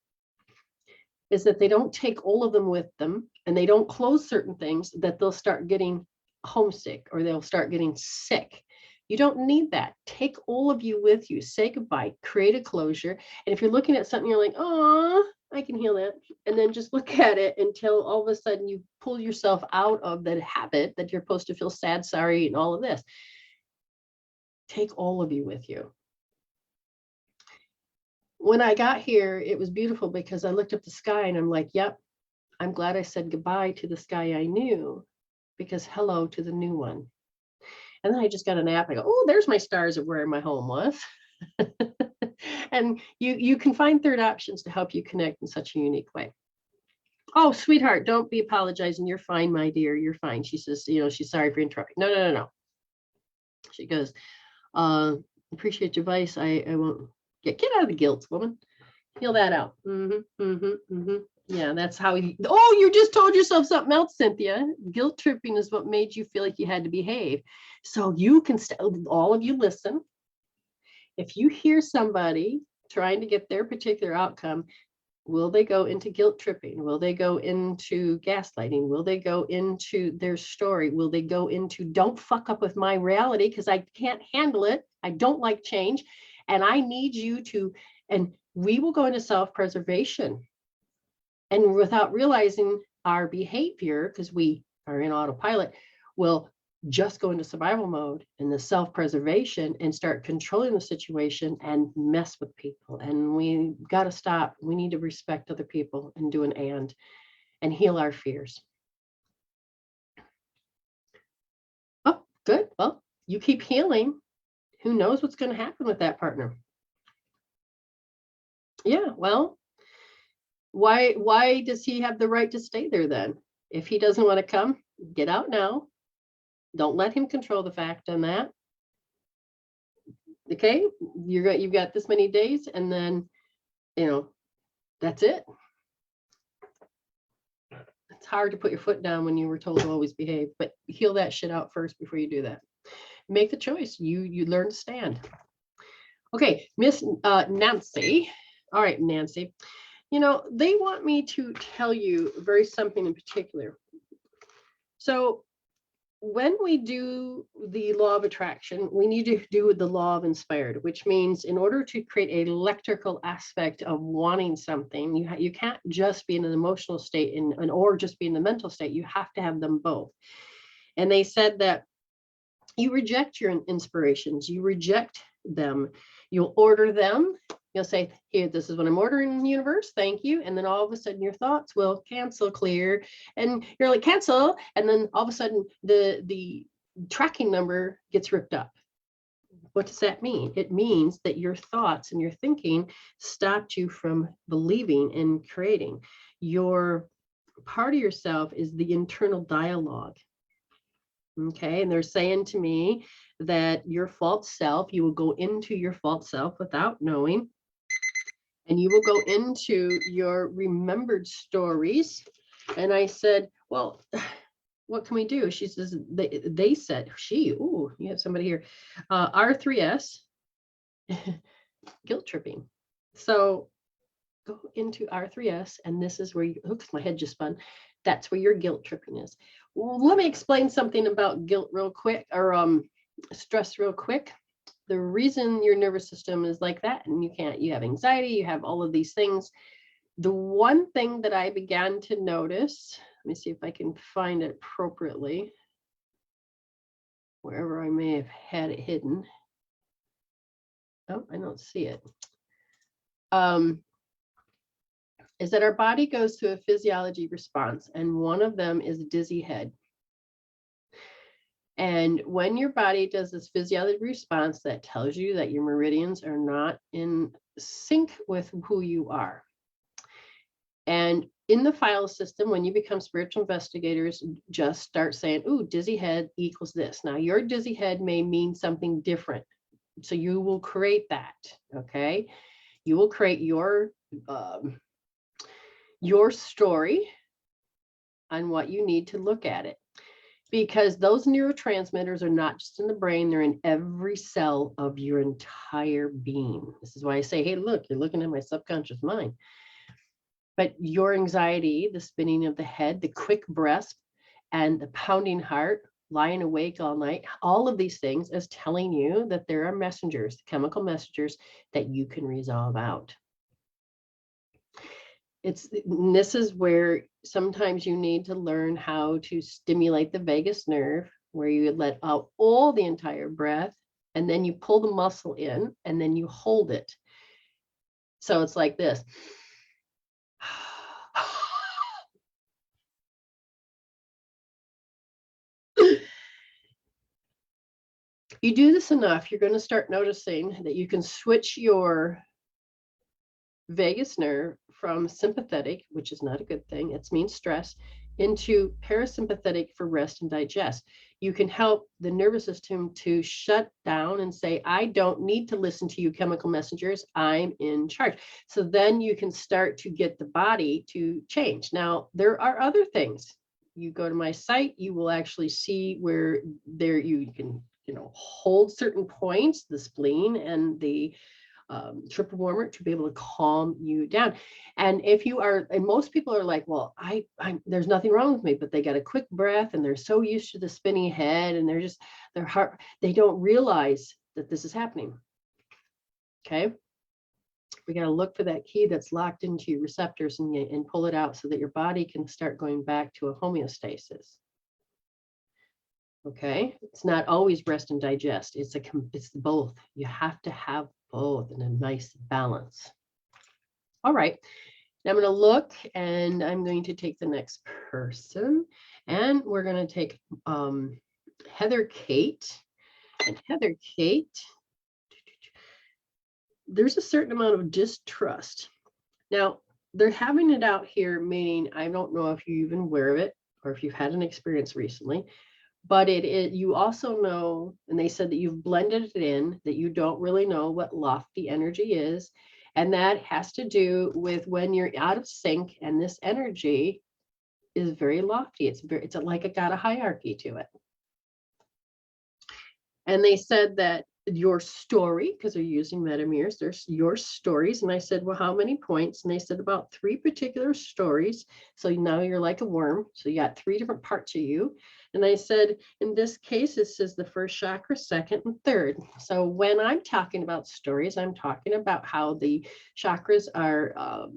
is that they don't take all of them with them, and they don't close certain things, that they'll start getting homesick or they'll start getting sick. You don't need that. Take all of you with you. Say goodbye, create a closure. And if you're looking at something, you're like, oh, I can heal that. And then just look at it until all of a sudden you pull yourself out of that habit that you're supposed to feel sad, sorry, and all of this. Take all of you with you. When I got here, it was beautiful because I looked up the sky and I'm like, yep, I'm glad I said goodbye to the sky I knew, because hello to the new one. And then I just got a nap. I go, oh, there's my stars of where my home was. And you can find third options to help you connect in such a unique way. Oh, sweetheart, don't be apologizing. You're fine, my dear. You're fine. She says, she's sorry for interrupting. No. She goes, appreciate your advice. I won't get out of the guilt, woman. Heal that out. Yeah, that's how you just told yourself something else, Cynthia. Guilt tripping is what made you feel like you had to behave. So you can, all of you listen. If you hear somebody trying to get their particular outcome, will they go into guilt tripping? Will they go into gaslighting? Will they go into their story? Will they go into, don't fuck up with my reality because I can't handle it. I don't like change. And I need you to, and we will go into self-preservation. And without realizing our behavior, because we are in autopilot, will just go into survival mode and the self-preservation and start controlling the situation and mess with people. And we got to stop. We need to respect other people and do an and heal our fears. Oh, good. Well, you keep healing. Who knows what's going to happen with that partner? Yeah, well, why does he have the right to stay there then? If he doesn't want to come, get out now. Don't let him control the fact on that. Okay, you've got this many days, and then that's it. It's hard to put your foot down when you were told to always behave, but heal that shit out first before you do that. Make the choice. You learn to stand. Okay, Miss Nancy. All right, Nancy. They want me to tell you something in particular. So when we do the law of attraction, we need to do the law of inspired, which means in order to create an electrical aspect of wanting something, you can't just be in an emotional state or just be in the mental state. You have to have them both. And they said that you reject your inspirations, you reject them, you'll order them. You'll say, here, this is what I'm ordering in the universe. Thank you. And then all of a sudden your thoughts will cancel, clear. And you're like, cancel. And then all of a sudden the tracking number gets ripped up. What does that mean? It means that your thoughts and your thinking stopped you from believing and creating. Your part of yourself is the internal dialogue. Okay. And they're saying to me that your false self, you will go into your false self without knowing. And you will go into your remembered stories. And I said, well, what can we do? She says, they said, you have somebody here, R3S, guilt tripping. So go into R3S, and this is where oops, my head just spun. That's where your guilt tripping is. Well, let me explain something about guilt real quick, or stress real quick. The reason your nervous system is like that, and you have anxiety, you have all of these things. The one thing that I began to notice, let me see if I can find it appropriately, wherever I may have had it hidden. Oh, I don't see it. Is that our body goes through a physiology response, and one of them is dizzy head. And when your body does this physiology response, that tells you that your meridians are not in sync with who you are. And in the file system, when you become spiritual investigators, just start saying, ooh, dizzy head equals this. Now, your dizzy head may mean something different. So you will create that, okay? You will create your story on what you need to look at it. Because those neurotransmitters are not just in the brain, they're in every cell of your entire being. This is why I say, hey, look, you're looking at my subconscious mind. But your anxiety, the spinning of the head, the quick breath, and the pounding heart, lying awake all night, all of these things is telling you that there are messengers, chemical messengers that you can resolve out. This is where sometimes you need to learn how to stimulate the vagus nerve, where you let out all the entire breath, and then you pull the muscle in, and then you hold it. So it's like this. You do this enough, you're going to start noticing that you can switch your vagus nerve from sympathetic, which is not a good thing, it means stress, into parasympathetic for rest and digest. You can help the nervous system to shut down and say, I don't need to listen to you chemical messengers, I'm in charge. So then you can start to get the body to change. Now, there are other things. You go to my site, you will actually see where there you can, hold certain points, the spleen and the triple warmer, to be able to calm you down. And if you are, and most people are like, well, I there's nothing wrong with me, but they got a quick breath and they're so used to the spinning head and their heart, they don't realize that this is happening. Okay. We got to look for that key that's locked into your receptors and pull it out so that your body can start going back to a homeostasis. Okay. It's not always rest and digest. It's both. You have to have both in a nice balance. All right. Now I'm going to look and I'm going to take the next person and we're going to take Heather Kate. And Heather Kate, there's a certain amount of distrust. Now, they're having it out here, meaning I don't know if you're even aware of it or if you've had an experience recently, but you also know, and they said that you've blended it in, that you don't really know what lofty energy is. And that has to do with when you're out of sync and this energy is very lofty. It's like got a hierarchy to it. And they said that your story, because they're using meta mirrors, there's your stories. And I said, well, how many points? And they said about 3 particular stories. So now you're like a worm. So you got 3 different parts of you. And I said, in this case, it says the first chakra, second, and third. So when I'm talking about stories, I'm talking about how the chakras are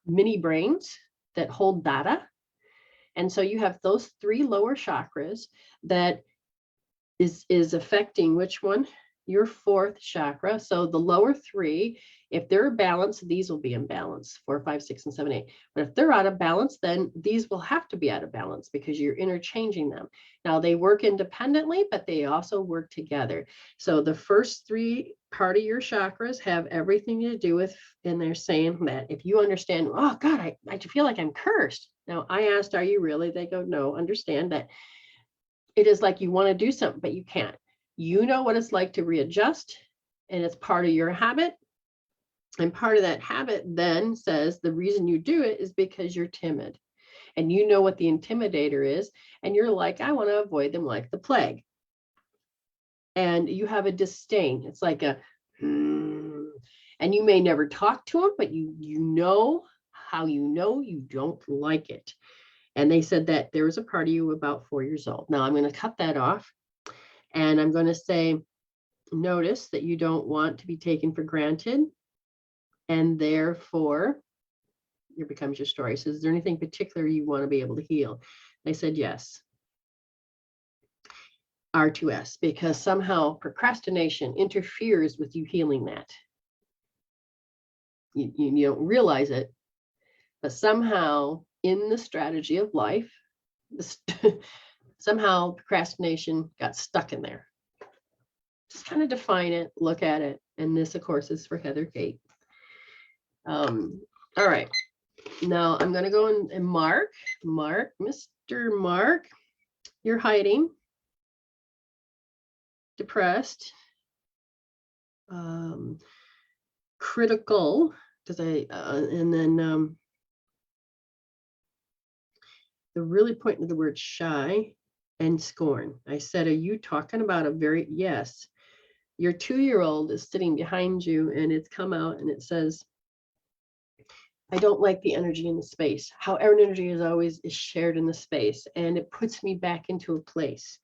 mini brains that hold data. And so you have those 3 lower chakras that is affecting which one? Your 4th chakra. So the lower 3, if they're balanced, these will be in balance, 4, 5, 6, and 7, 8. But if they're out of balance, then these will have to be out of balance because you're interchanging them. Now they work independently, but they also work together. So the first 3 part of your chakras have everything to do with, and they're saying that if you understand, oh God, I feel like I'm cursed. Now I asked, are you really? They go, no, understand that it is like you want to do something, but you can't. You know what it's like to readjust, and it's part of your habit. And part of that habit then says the reason you do it is because you're timid. And you know what the intimidator is. And you're like, I want to avoid them like the plague. And you have a disdain. It's like a, and you may never talk to them, but you know how you don't like it. And they said that there was a part of you about 4 years old. Now I'm going to cut that off. And I'm going to say, notice that you don't want to be taken for granted. And therefore, here becomes your story. So is there anything particular you want to be able to heal? They said, yes. R2S, because somehow procrastination interferes with you healing that. You don't realize it, but somehow in the strategy of life, somehow procrastination got stuck in there. Just kind of define it, look at it. And this, of course, is for Heather Kate. All right. Now I'm going to go and Mark, Mr. Mark, you're hiding, depressed, critical, because and then they're really pointing to the word shy and scorn. I said, are you talking about yes, your 2-year-old is sitting behind you and it's come out and it says, I don't like the energy in the space. How energy is shared in the space, and it puts me back into a place.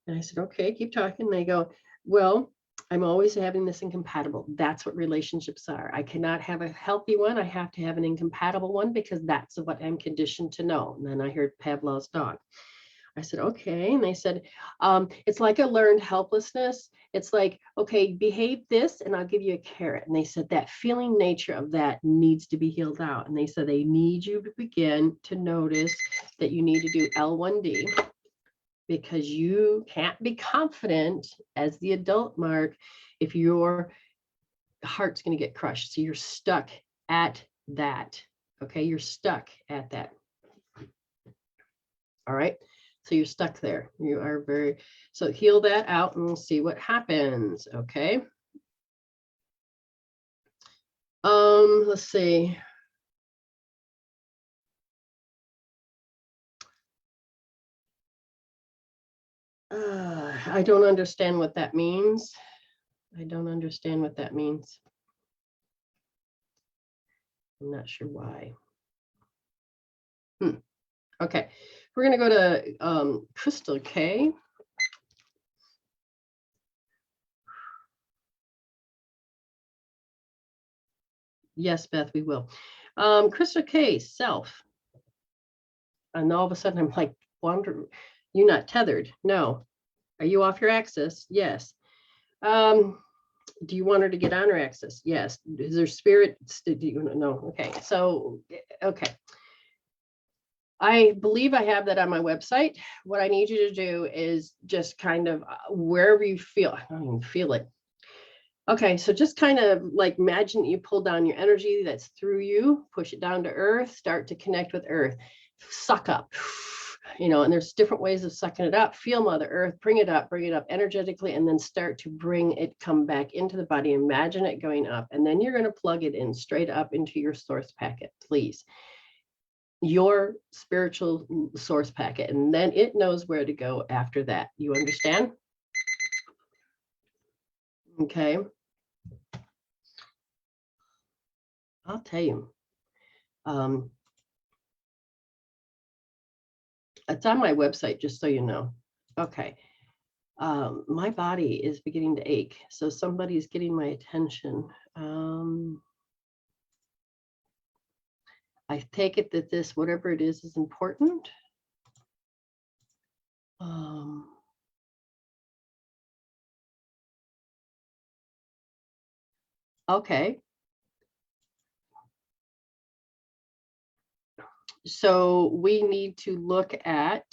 And I said, okay, keep talking. And they go, well, I'm always having this incompatible. That's what relationships are. I cannot have a healthy one. I have to have an incompatible one because that's what I'm conditioned to know. And then I heard Pavlov's dog. I said, okay. And they said, it's like a learned helplessness. It's like, okay, behave this and I'll give you a carrot. And they said that feeling nature of that needs to be healed out. And they said they need you to begin to notice that you need to do L1D, because you can't be confident as the adult, Mark, if your heart's going to get crushed. So you're stuck at that. Okay, you're stuck at that. All right. So you're stuck there. You are so heal that out and we'll see what happens. Okay. Let's see. I don't understand what that means. I don't understand what that means. I'm not sure why. Okay. We're going to go to Crystal K. Yes, Beth, we will. Crystal K, self. And all of a sudden I'm like, wondering, you're not tethered. No. Are you off your axis? Yes. Do you want her to get on her axis? Yes. Is there spirit? Do you know? Okay. So, okay. I believe I have that on my website. What I need you to do is just kind of wherever you feel, I don't even feel it. Okay, so just kind of like imagine you pull down your energy that's through you, push it down to earth, start to connect with earth, suck up, and there's different ways of sucking it up. Feel Mother Earth, bring it up energetically, and then start to bring it, come back into the body. Imagine it going up, and then you're going to plug it in straight up into your source packet, please. Your spiritual source packet, and then it knows where to go after that. You understand? Okay. I'll tell you. It's on my website, just so you know. Okay. My body is beginning to ache, so somebody's getting my attention. I take it that this, whatever it is important. Okay. So we need to look at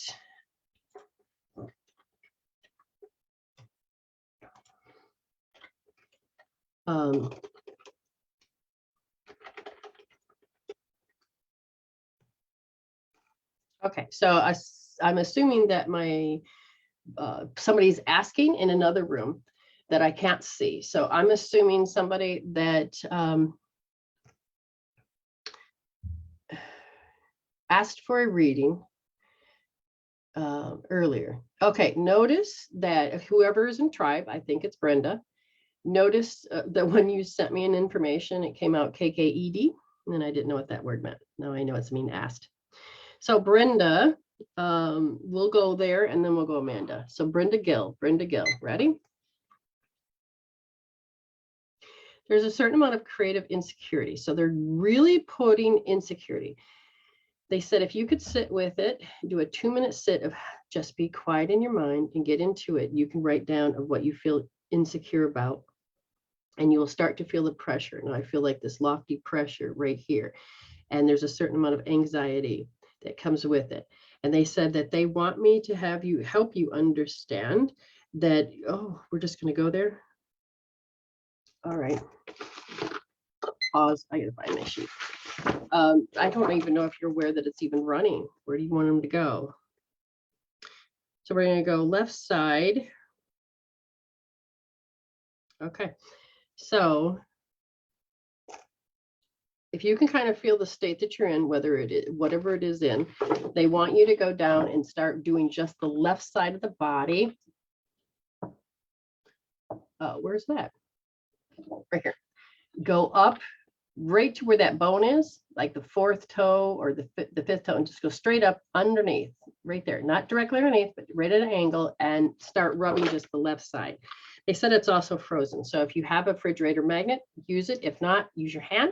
okay, so I'm assuming that my somebody's asking in another room that I can't see. So I'm assuming somebody that asked for a reading earlier. Okay, notice that whoever is in tribe, I think it's Brenda, notice that when you sent me an information, it came out KKED, and I didn't know what that word meant. Now I know it's mean asked. So Brenda, we'll go there and then we'll go Amanda. So Brenda Gill, ready? There's a certain amount of creative insecurity. So they're really putting insecurity. They said, if you could sit with it, do a 2-minute sit of just be quiet in your mind and get into it. You can write down of what you feel insecure about, and you will start to feel the pressure. Now I feel like this lofty pressure right here. And there's a certain amount of anxiety that comes with it. And they said that they want me to have you help you understand that, oh, we're just going to go there. All right. Pause. I got to find my sheet. I don't even know if you're aware that it's even running. Where do you want them to go? So we're going to go left side. Okay. So if you can kind of feel the state that you're in, whether it is, whatever it is in, they want you to go down and start doing just the left side of the body. Where's that? Right here. Go up right to where that bone is, like the fourth toe or the fifth toe, and just go straight up underneath, right there, not directly underneath, but right at an angle, and start rubbing just the left side. They said it's also frozen. So if you have a refrigerator magnet, use it. If not, use your hand.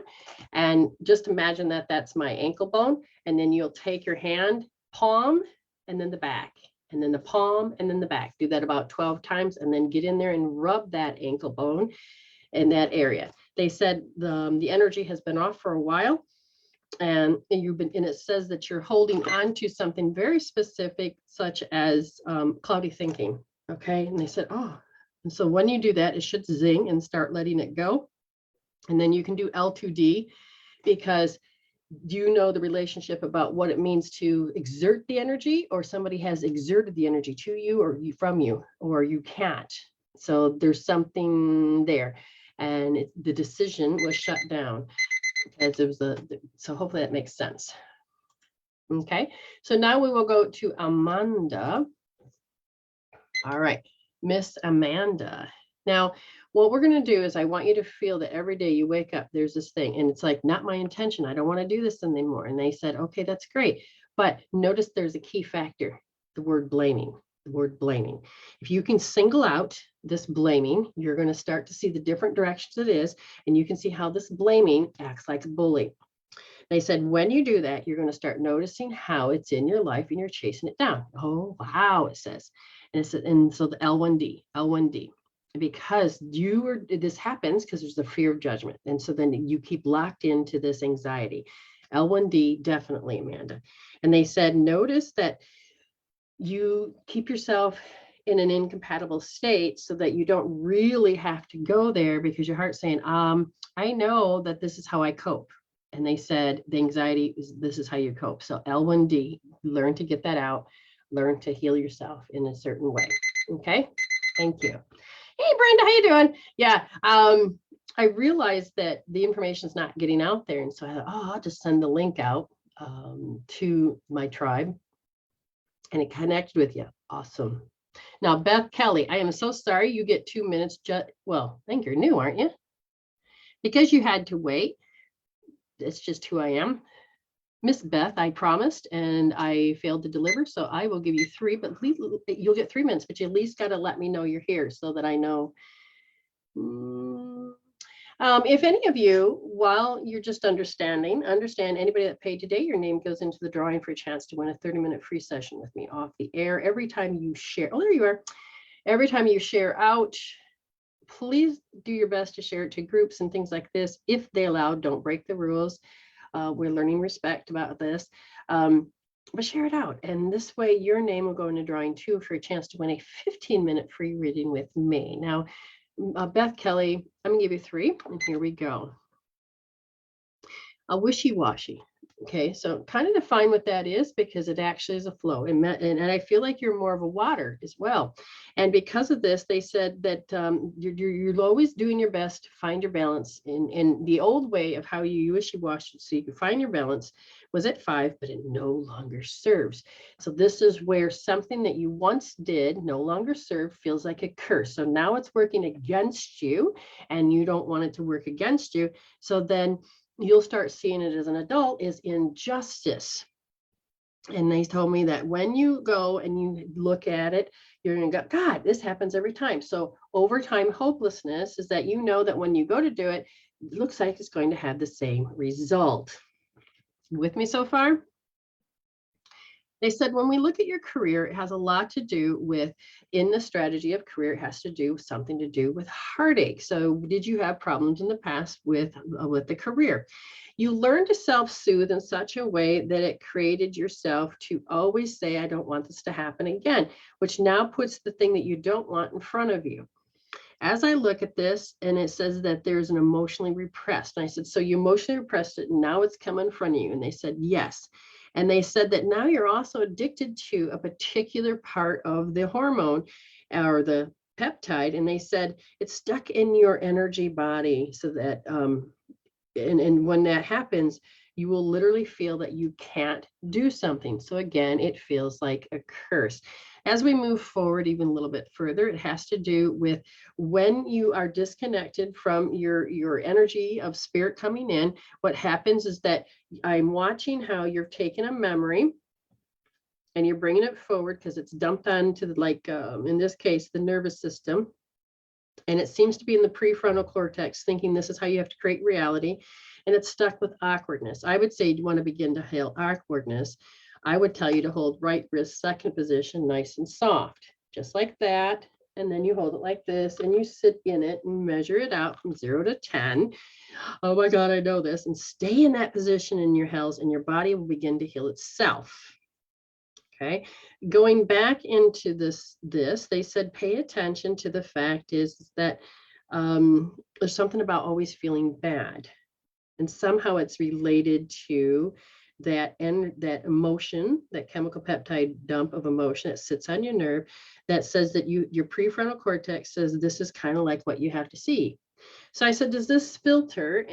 And just imagine that that's my ankle bone. And then you'll take your hand, palm, and then the back, and then the palm, and then the back. Do that about 12 times, and then get in there and rub that ankle bone in that area. They said the energy has been off for a while, and it says that you're holding on to something very specific, such as cloudy thinking. Okay. And they said, oh, and so when you do that, it should zing and start letting it go. And then you can do L2D, because do you know the relationship about what it means to exert the energy, or somebody has exerted the energy to you or you from you, or you can't. So there's something there. And the decision was shut down because it was so hopefully that makes sense. Okay, so now we will go to Amanda. All right, Miss Amanda. Now, what we're going to do is I want you to feel that every day you wake up, there's this thing, and it's like, not my intention. I don't want to do this anymore. And they said, okay, that's great. But notice there's a key factor, the word blaming. The word blaming. If you can single out this blaming, you're going to start to see the different directions it is, and you can see how this blaming acts like a bully. They said when you do that, you're going to start noticing how it's in your life and you're chasing it down. Oh, wow, it says. And so the L1D, because this happens because there's the fear of judgment. And so then you keep locked into this anxiety. L1D, definitely, Amanda. And they said, notice that you keep yourself in an incompatible state so that you don't really have to go there, because your heart's saying, I know that this is how I cope. And they said the anxiety this is how you cope. So L1D, learn to get that out, learn to heal yourself in a certain way. Okay, thank you. Hey Brenda, how you doing? Yeah, I realized that the information is not getting out there, and so I thought, oh, I'll just send the link out to my tribe. And it connected with you. Awesome. Now, Beth Kelly, I am so sorry you get 2 minutes. Well, I think you're new, aren't you? Because you had to wait. It's just who I am. Miss Beth, I promised and I failed to deliver. So I will give you 3, but you'll get 3 minutes, but you at least got to let me know you're here so that I know. If any of you, while you're just understand anybody that paid today, your name goes into the drawing for a chance to win a 30-minute free session with me off the air. Every time you share, oh, there you are. Every time you share out, please do your best to share it to groups and things like this. If they allow, don't break the rules. We're learning respect about this. But share it out. And this way your name will go in a drawing too for a chance to win a 15-minute free reading with me. Now, Beth Kelly, I'm gonna give you 3, and here we go. A wishy-washy. Okay, so kind of define what that is, because it actually is a flow, and I feel like you're more of a water as well. And because of this, they said that you're always doing your best to find your balance. In the old way of how you wishy-washy, so you could find your balance, was at 5, but it no longer serves. So this is where something that you once did no longer serve feels like a curse. So now it's working against you, and you don't want it to work against you. So then you'll start seeing it as an adult as injustice. And they told me that when you go and you look at it, you're going to go, God, this happens every time. So overtime hopelessness is that you know that when you go to do it, it looks like it's going to have the same result. You with me so far? They said when we look at your career, it has a lot to do with, in the strategy of career, it has to do something to do with heartache. So did you have problems in the past with the career? You learned to self-soothe in such a way that it created yourself to always say, I don't want this to happen again, which now puts the thing that you don't want in front of you. as I look at this, and it says that there's an emotionally repressed. And I said, so you emotionally repressed it, and now it's come in front of you. And they said, yes. And they said that now you're also addicted to a particular part of the hormone or the peptide. And they said it's stuck in your energy body, so that, and when that happens, you will literally feel that you can't do something. So again, it feels like a curse. As we move forward even a little bit further, it has to do with when you are disconnected from your energy of spirit coming in. What happens is that I'm watching how you're taking a memory and you're bringing it forward because it's dumped onto the, like, in this case, the nervous system. And it seems to be in the prefrontal cortex, thinking this is how you have to create reality. And it's stuck with awkwardness. I would say you want to begin to heal awkwardness. I would tell you to hold right wrist second position, nice and soft, just like that. And then you hold it like this and you sit in it and measure it out from 0 to 10. Oh my God, I know this. And stay in that position in your heels, and your body will begin to heal itself. Okay, going back into this, they said, pay attention to the fact is that there's something about always feeling bad. And somehow it's related to that, and that emotion, that chemical peptide dump of emotion that sits on your nerve, that says that your prefrontal cortex says this is kind of like what you have to see. So I said, does this filter,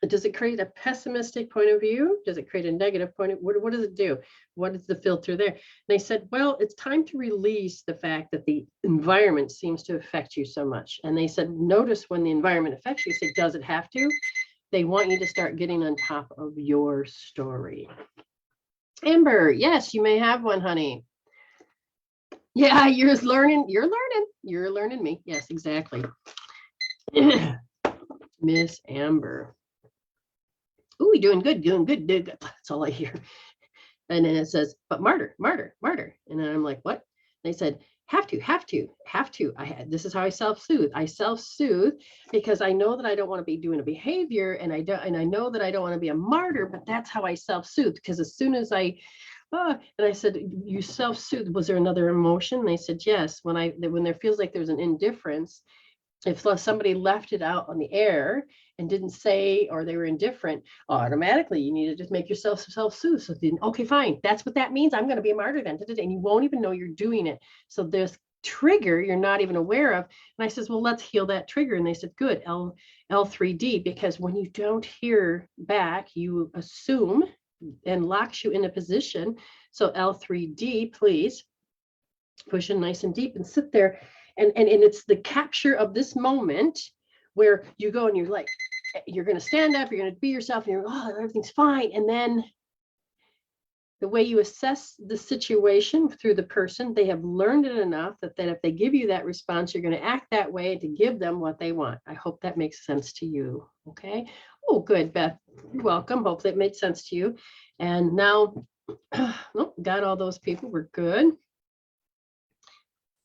does it create a pessimistic point of view? Does it create a negative point of, what does it do? What is the filter there? And they said, well, it's time to release the fact that the environment seems to affect you so much. And they said, notice when the environment affects you, say, does it have to? They want you to start getting on top of your story. Amber, yes, you may have one, honey. Yeah, you're learning me. Yes, exactly. Miss Amber. Ooh, doing good. That's all I hear. And then it says, but martyr. And then I'm like, what? They said, have to. This is how I self-soothe. I self-soothe because I know that I don't want to be doing a behavior, and I know that I don't want to be a martyr, but that's how I self-soothe. Because as soon as and I said, you self-soothe, was there another emotion? And they said, yes. When there feels like there's an indifference, if somebody left it out on the air and didn't say, or they were indifferent, automatically you need to just make yourself self-soothe. So then, okay, fine, that's what that means. I'm going to be a martyr then, and you won't even know you're doing it. So there's trigger you're not even aware of. And I says, well, let's heal that trigger. And they said, good, L3D, because when you don't hear back, you assume, and locks you in a position. So L3D, please push in nice and deep and sit there. And it's the capture of this moment where you go and you're like, you're going to stand up, you're going to be yourself, and you're, oh, everything's fine. And then the way you assess the situation through the person, they have learned it enough that if they give you that response, you're going to act that way to give them what they want. I hope that makes sense to you. Okay. Oh, good, Beth. You're welcome. Hope that made sense to you. And now, oh, got all those people. We're good.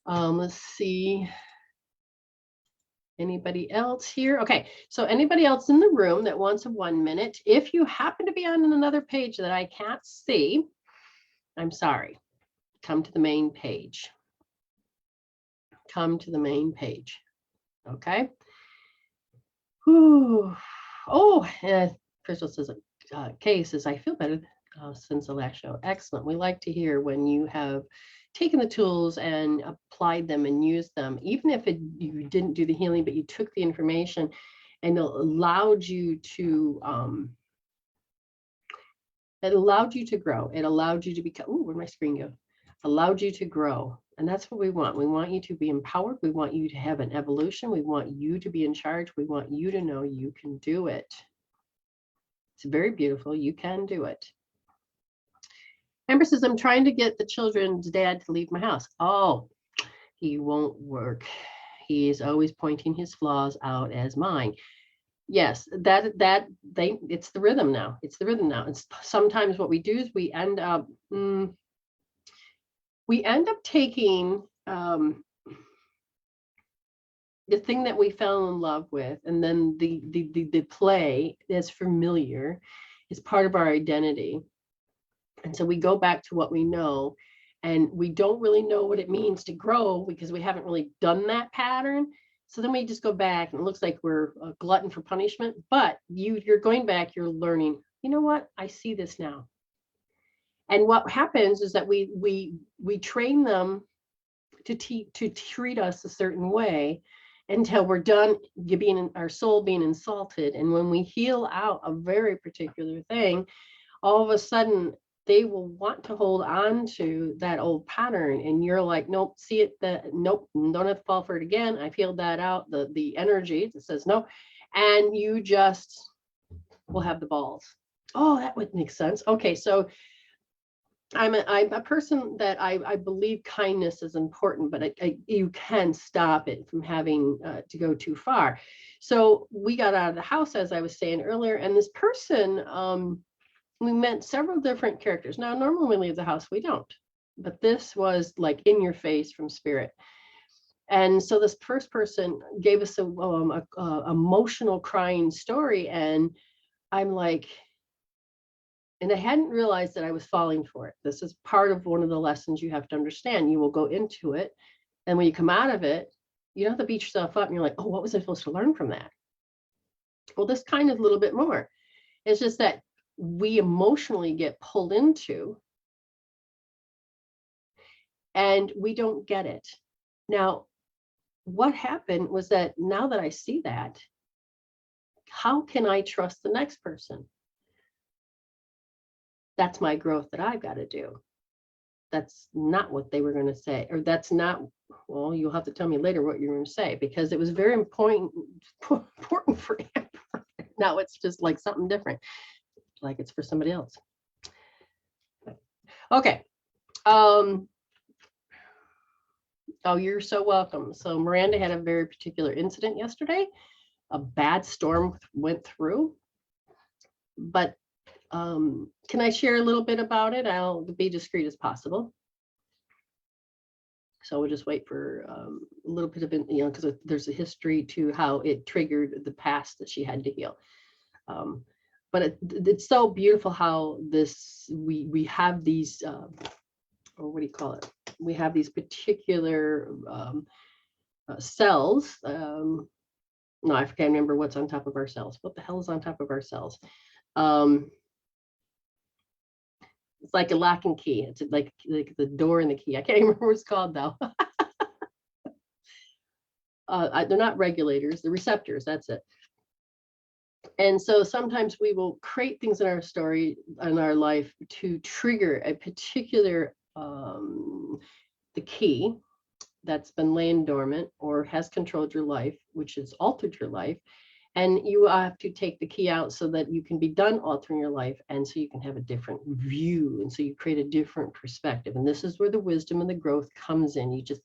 Let's see. Anybody else here? Okay, so anybody else in the room that wants a 1 minute, if you happen to be on another page that I can't see, I'm sorry. Come to the main page. Come to the main page. Okay. Whew. Oh, Crystal says, Kay says, I feel better since the last show. Excellent. We like to hear when you have taken the tools and applied them and used them, even if you didn't do the healing, but you took the information and it allowed you to grow. It allowed you to become, oh, where'd my screen go? Allowed you to grow. And that's what we want. We want you to be empowered. We want you to have an evolution. We want you to be in charge. We want you to know you can do it. It's very beautiful. You can do it. Amber says, I'm trying to get the children's dad to leave my house. Oh, he won't work. He is always pointing his flaws out as mine. Yes, it's the rhythm now. It's the rhythm now. And sometimes what we do is we end up taking the thing that we fell in love with, and then the play that's familiar is part of our identity. And so we go back to what we know, And we don't really know what it means to grow because we haven't really done that pattern. So then we just go back and it looks like we're a glutton for punishment, but you're going back, you're learning, you know what, I see this now. And what happens is that we train them to treat us a certain way until we're done being our soul being insulted. And when we heal out a very particular thing, all of a sudden they will want to hold on to that old pattern. And you're like, nope, see it, nope, don't have to fall for it again. I've healed that out. The energy that says no. And you just will have the balls. Oh, that would make sense. Okay, so I'm a person that I believe kindness is important, but you can stop it from having to go too far. So we got out of the house, as I was saying earlier, and this person, we met several different characters. Now, normally when we leave the house, we don't, but this was like in your face from spirit. And so this first person gave us a emotional crying story, and I'm like, and I hadn't realized that I was falling for it. This is part of one of the lessons you have to understand. You will go into it, and when you come out of it, you don't have to beat yourself up and you're like, oh, what was I supposed to learn from that? Well, this kind of a little bit more. It's just that we emotionally get pulled into and we don't get it. Now, what happened was that now that I see that, how can I trust the next person? That's my growth that I've got to do. That's not what they were going to say, or that's not, well, you'll have to tell me later what you're going to say, because it was very important for him. Now it's just like something different, like it's for somebody else. Okay. Oh, you're so welcome. So Miranda had a very particular incident yesterday. A bad storm went through, but can I share a little bit about it? I'll be discreet as possible. So we'll just wait for a little bit of, because there's a history to how it triggered the past that she had to heal. But it's so beautiful how we have these, or what do you call it? We have these particular cells. No, I can't remember what's on top of our cells. What the hell is on top of our cells? It's like a lock and key. It's like the door and the key. I can't remember what it's called though. They're not regulators, the receptors, that's it. And so sometimes we will create things in our story, in our life, to trigger a particular, the key that's been laying dormant or has controlled your life, which has altered your life. And you have to take the key out so that you can be done altering your life, and so you can have a different view, and so you create a different perspective. And this is where the wisdom and the growth comes in. This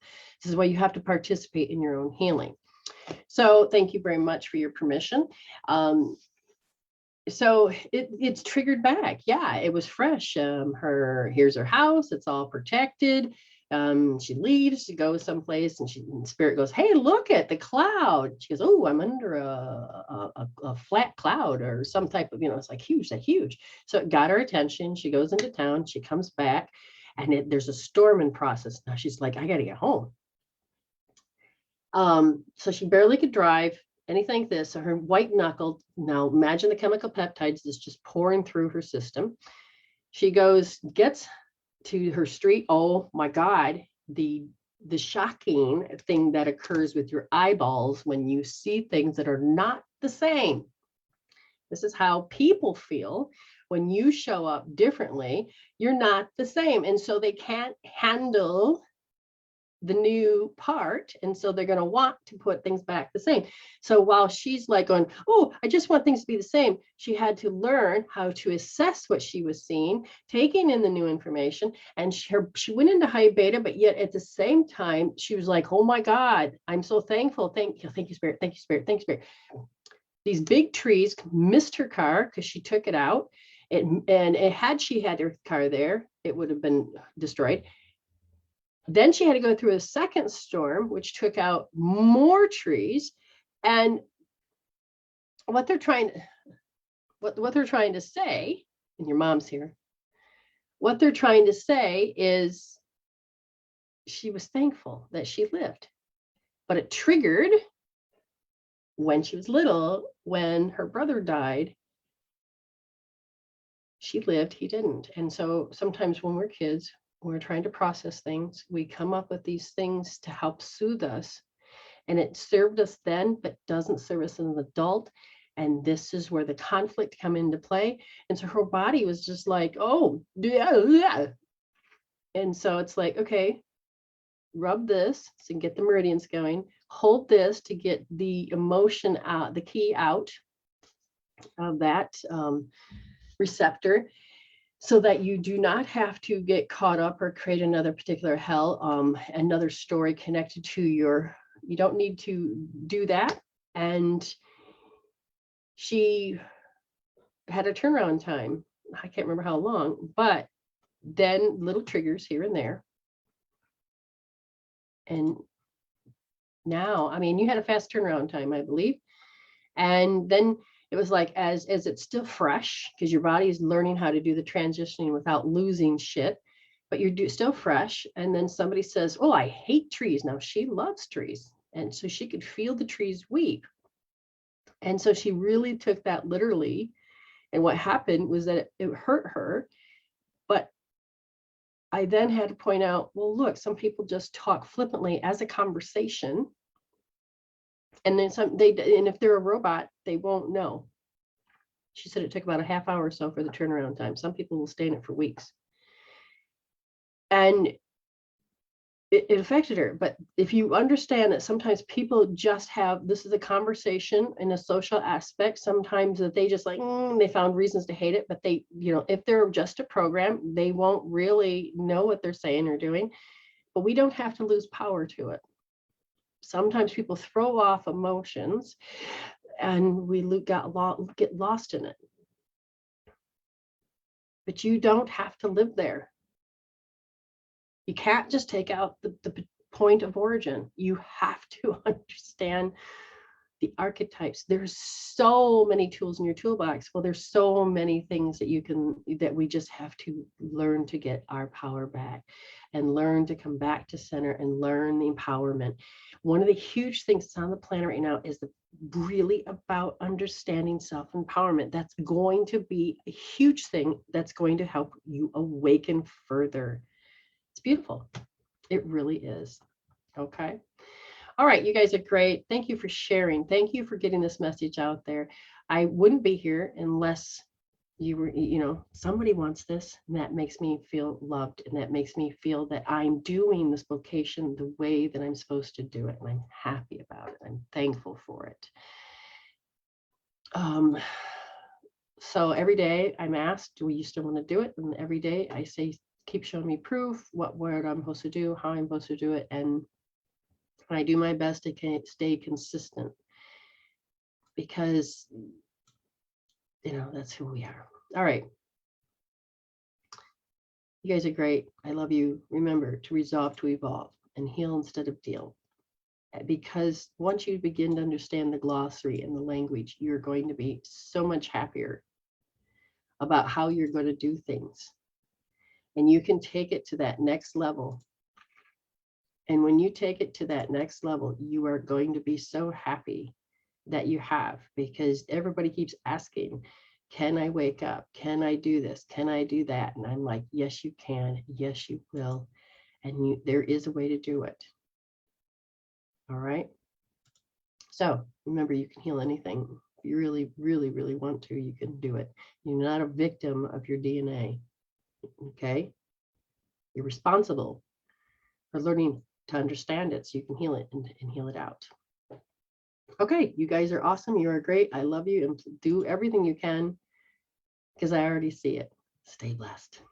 is why you have to participate in your own healing. So thank you very much for your permission. So it's triggered back. Yeah, it was fresh. Here's her house. It's all protected. She leaves to go someplace, and spirit goes, hey, look at the cloud. She goes, oh, I'm under a flat cloud or some type of, it's like huge, that huge. So it got her attention. She goes into town. She comes back, and there's a storm in process. Now she's like, I got to get home. So she barely could drive, anything like this. So her white knuckled. Now imagine the chemical peptides that's just pouring through her system. She gets to her street. Oh my God, the shocking thing that occurs with your eyeballs when you see things that are not the same. This is how people feel when you show up differently. You're not the same, and so they can't handle the new part, and so they're going to want to put things back the same. So while she's like going, oh, I just want things to be the same, she had to learn how to assess what she was seeing, taking in the new information, and she went into high beta, but yet at the same time she was like, oh my God, I'm so thankful. Thank you, Spirit. Thank you, Spirit. Thank you, Spirit. These big trees missed her car because she took it out, had she had her car there, it would have been destroyed. Then she had to go through a second storm, which took out more trees. And what they're trying to say, and your mom's here, what they're trying to say is she was thankful that she lived. But it triggered when she was little, when her brother died. She lived, he didn't. And so sometimes when we're kids, we're trying to process things, we come up with these things to help soothe us. And it served us then, but doesn't serve us as an adult. And this is where the conflict come into play. And so her body was just like, oh, yeah. And so it's like, okay, rub this to get the meridians going, hold this to get the emotion out, the key out of that receptor, so that you do not have to get caught up or create another particular hell, another story connected to you don't need to do that. And she had a turnaround time. I can't remember how long, but then little triggers here and there. And now, I mean, you had a fast turnaround time, I believe. And then it was like, as it's still fresh, because your body is learning how to do the transitioning without losing shit, but you're still fresh. And then somebody says, oh, I hate trees. Now she loves trees. And so she could feel the trees weep. And so she really took that literally. And what happened was that it hurt her. But I then had to point out, well, look, some people just talk flippantly as a conversation. And then and if they're a robot, they won't know. She said it took about a half hour or so for the turnaround time. Some people will stay in it for weeks. And it affected her. But if you understand that sometimes people just this is a conversation in a social aspect, sometimes that they just like, they found reasons to hate it, but they, if they're just a program, they won't really know what they're saying or doing. But we don't have to lose power to it. Sometimes people throw off emotions and we get lost in it. But you don't have to live there. You can't just take out the point of origin. You have to understand the archetypes. There's so many tools in your toolbox. Well, there's so many things that we just have to learn to get our power back and learn to come back to center and learn the empowerment. One of the huge things that's on the planet right now is really about understanding self-empowerment. That's going to be a huge thing that's going to help you awaken further. It's beautiful. It really is. Okay. All right. You guys are great. Thank you for sharing. Thank you for getting this message out there. I wouldn't be here unless you were, somebody wants this, and that makes me feel loved. And that makes me feel that I'm doing this vocation the way that I'm supposed to do it. And I'm happy about it. I'm thankful for it. So every day I'm asked, do you still want to do it? And every day I say, keep showing me proof, what I'm supposed to do, how I'm supposed to do it. And I do my best to stay consistent, because, that's who we are. All right. You guys are great. I love you. Remember to resolve to evolve and heal instead of deal. Because once you begin to understand the glossary and the language, you're going to be so much happier about how you're going to do things. And you can take it to that next level. And when you take it to that next level, you are going to be so happy that you have, because everybody keeps asking, can I wake up? Can I do this? Can I do that? And I'm like, yes, you can. Yes, you will. And there is a way to do it. All right. So remember, you can heal anything. If you really, really, really want to, you can do it. You're not a victim of your DNA. Okay. You're responsible for learning to understand it so you can heal it and heal it out. Okay, you guys are awesome. You are great. I love you, and do everything you can, because I already see it. Stay blessed.